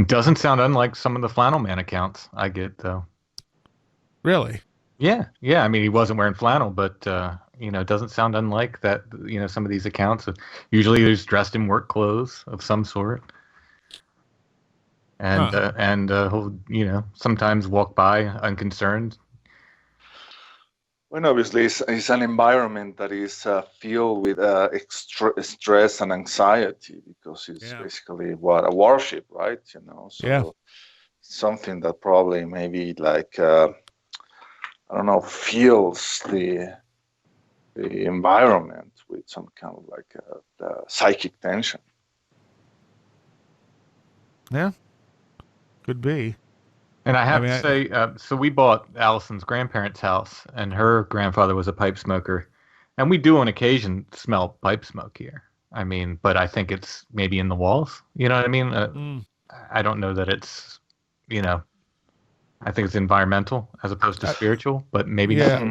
S3: Doesn't sound unlike some of the Flannel Man accounts I get, though.
S1: Really?
S3: Yeah. I mean, he wasn't wearing flannel, but it doesn't sound unlike that. Some of these accounts. Usually, he's dressed in work clothes of some sort, and he'll sometimes walk by unconcerned.
S5: Well, obviously, it's an environment that is filled with stress and anxiety because it's basically a warship, right? So something that probably maybe like fills the environment with some kind of like psychic tension.
S1: Yeah, could be.
S3: And I have to say, so we bought Allison's grandparents' house, and her grandfather was a pipe smoker. And we do on occasion smell pipe smoke here. I mean, but I think it's maybe in the walls. You know what I mean? I don't know that it's, I think it's environmental as opposed to spiritual, but maybe not.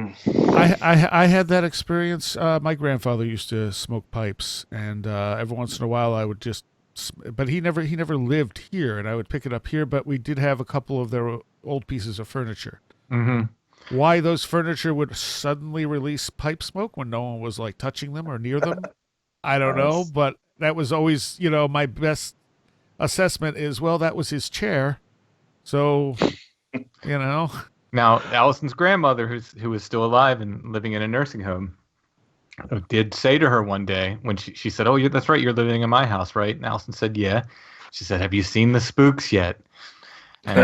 S1: I had that experience. My grandfather used to smoke pipes, and every once in a while I would just, but he never lived here, and I would pick it up here. But we did have a couple of their old pieces of furniture. Mm-hmm. Why those furniture would suddenly release pipe smoke when no one was like touching them or near them, I don't know. But that was always, my best assessment is, well, that was his chair, so Now,
S3: Allison's grandmother, who was still alive and living in a nursing home, did say to her one day when she said, "Oh, that's right, you're living in my house, right?" And Allison said, "Yeah." She said, "Have you seen the spooks yet?" And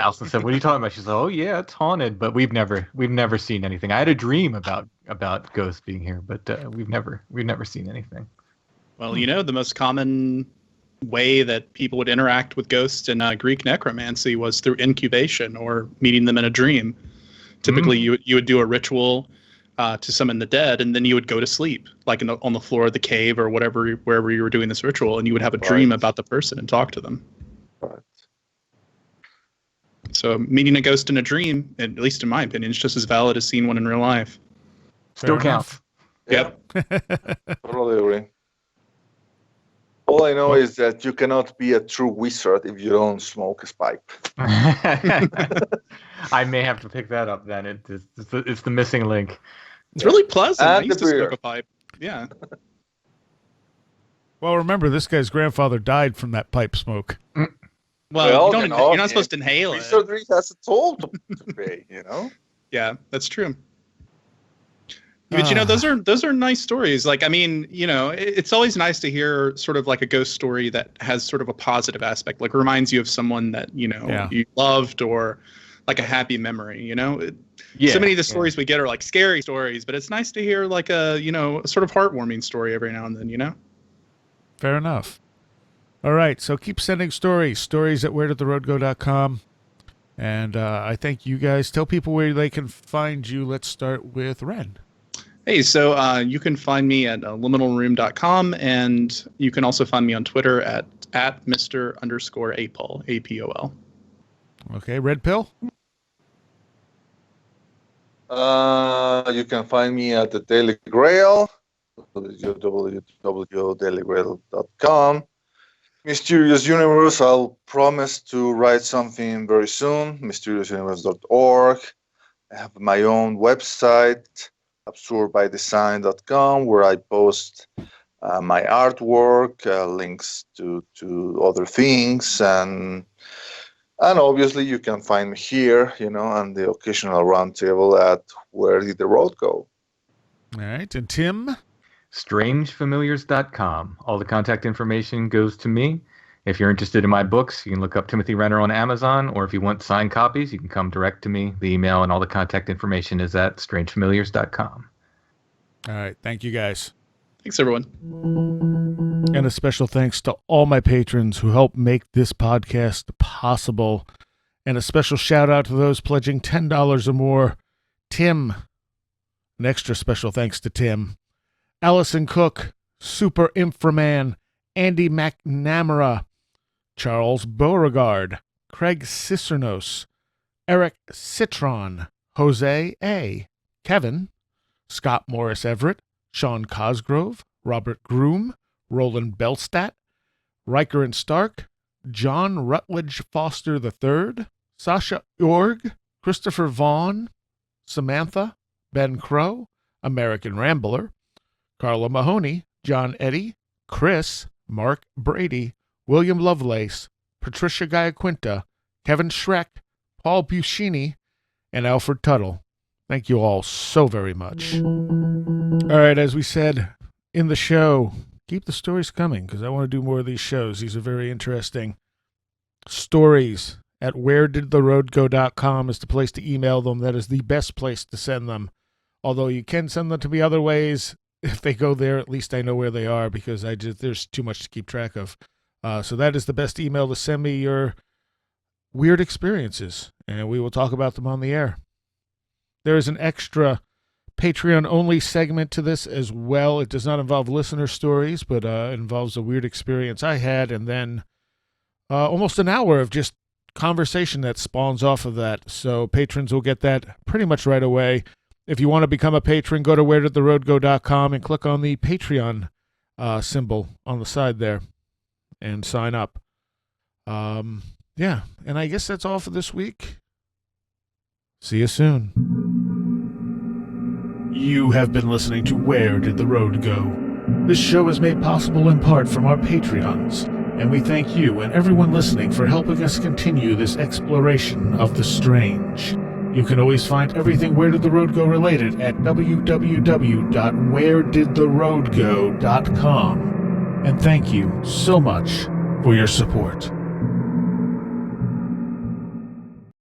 S3: Allison said, "What are you talking about?" She said, "Oh yeah, it's haunted, but we've never seen anything. I had a dream about ghosts being here, but we've never seen anything."
S4: Well, the most common way that people would interact with ghosts in Greek necromancy was through incubation or meeting them in a dream. Typically, you would do a ritual to summon the dead, and then you would go to sleep, like on the floor of the cave or wherever you were doing this ritual, and you would have a dream about the person and talk to them.
S5: Right.
S4: So meeting a ghost in a dream, at least in my opinion, is just as valid as seeing one in real life.
S3: Still counts.
S4: Yep.
S5: Totally agree. All I know is that you cannot be a true wizard if you don't smoke a pipe.
S3: I may have to pick that up then. It's the missing link.
S4: It's really pleasant.
S5: And
S4: I used to smoke a pipe. Yeah.
S1: Well, remember, this guy's grandfather died from that pipe smoke.
S4: Well, you're not supposed to inhale it.
S5: Wizardry has a toll to pay,
S4: Yeah, that's true. But those are nice stories. Like, I mean, it's always nice to hear sort of like a ghost story that has sort of a positive aspect, like reminds you of someone that you loved, or like a happy memory. So many of the stories we get are like scary stories, but it's nice to hear like a a sort of heartwarming story every now and then.
S1: Fair enough. All right, so keep sending stories at weirdtheroadgo.com. And I thank you guys. Tell people where they can find you. Let's start with Wren.
S4: Hey, so you can find me at liminalroom.com, and you can also find me on Twitter at Mr_Apol, APOL.
S1: Okay, Red Pill?
S5: You can find me at the Daily Grail, www.dailygrail.com. Mysterious Universe, I'll promise to write something very soon, mysteriousuniverse.org. I have my own website, absurdbydesign.com, where I post my artwork, links to other things, and obviously you can find me here, on the occasional roundtable at Where Did the Road Go?
S1: All right, and Tim?
S3: Strangefamiliars.com. All the contact information goes to me. If you're interested in my books, you can look up Timothy Renner on Amazon, or if you want signed copies, you can come direct to me. The email and all the contact information is at strangefamiliars.com.
S1: All right. Thank you, guys.
S4: Thanks, everyone.
S1: And a special thanks to all my patrons who help make this podcast possible. And a special shout out to those pledging $10 or more. Tim. An extra special thanks to Tim. Allison Cook, Super Inframan, Andy McNamara, Charles Beauregard, Craig Cicernos, Eric Citron, Jose A., Kevin, Scott Morris Everett, Sean Cosgrove, Robert Groom, Roland Belstadt, Riker and Stark, John Rutledge Foster III, Sasha Org, Christopher Vaughn, Samantha, Ben Crow, American Rambler, Carla Mahoney, John Eddy, Chris, Mark Brady, William Lovelace, Patricia Giaquinta, Kevin Schreck, Paul Buscini, and Alfred Tuttle. Thank you all so very much. All right, as we said in the show, keep the stories coming because I want to do more of these shows. These are very interesting. Stories at weirdness@weirdness.com is the place to email them. That is the best place to send them. Although you can send them to me other ways. If they go there, at least I know where they are because there's too much to keep track of. So that is the best email to send me your weird experiences, and we will talk about them on the air. There is an extra Patreon-only segment to this as well. It does not involve listener stories, but it involves a weird experience I had, and then almost an hour of just conversation that spawns off of that. So patrons will get that pretty much right away. If you want to become a patron, go to weirdness.com and click on the Patreon symbol on the side there and sign up. Yeah, and I guess that's all for this week. See you soon. You have been listening to Where Did the Road Go? This show is made possible in part from our Patreons, and we thank you and everyone listening for helping us continue this exploration of the strange. You can always find everything Where Did the Road Go related at www.wheredidtheroadgo.com. And thank you so much for your support.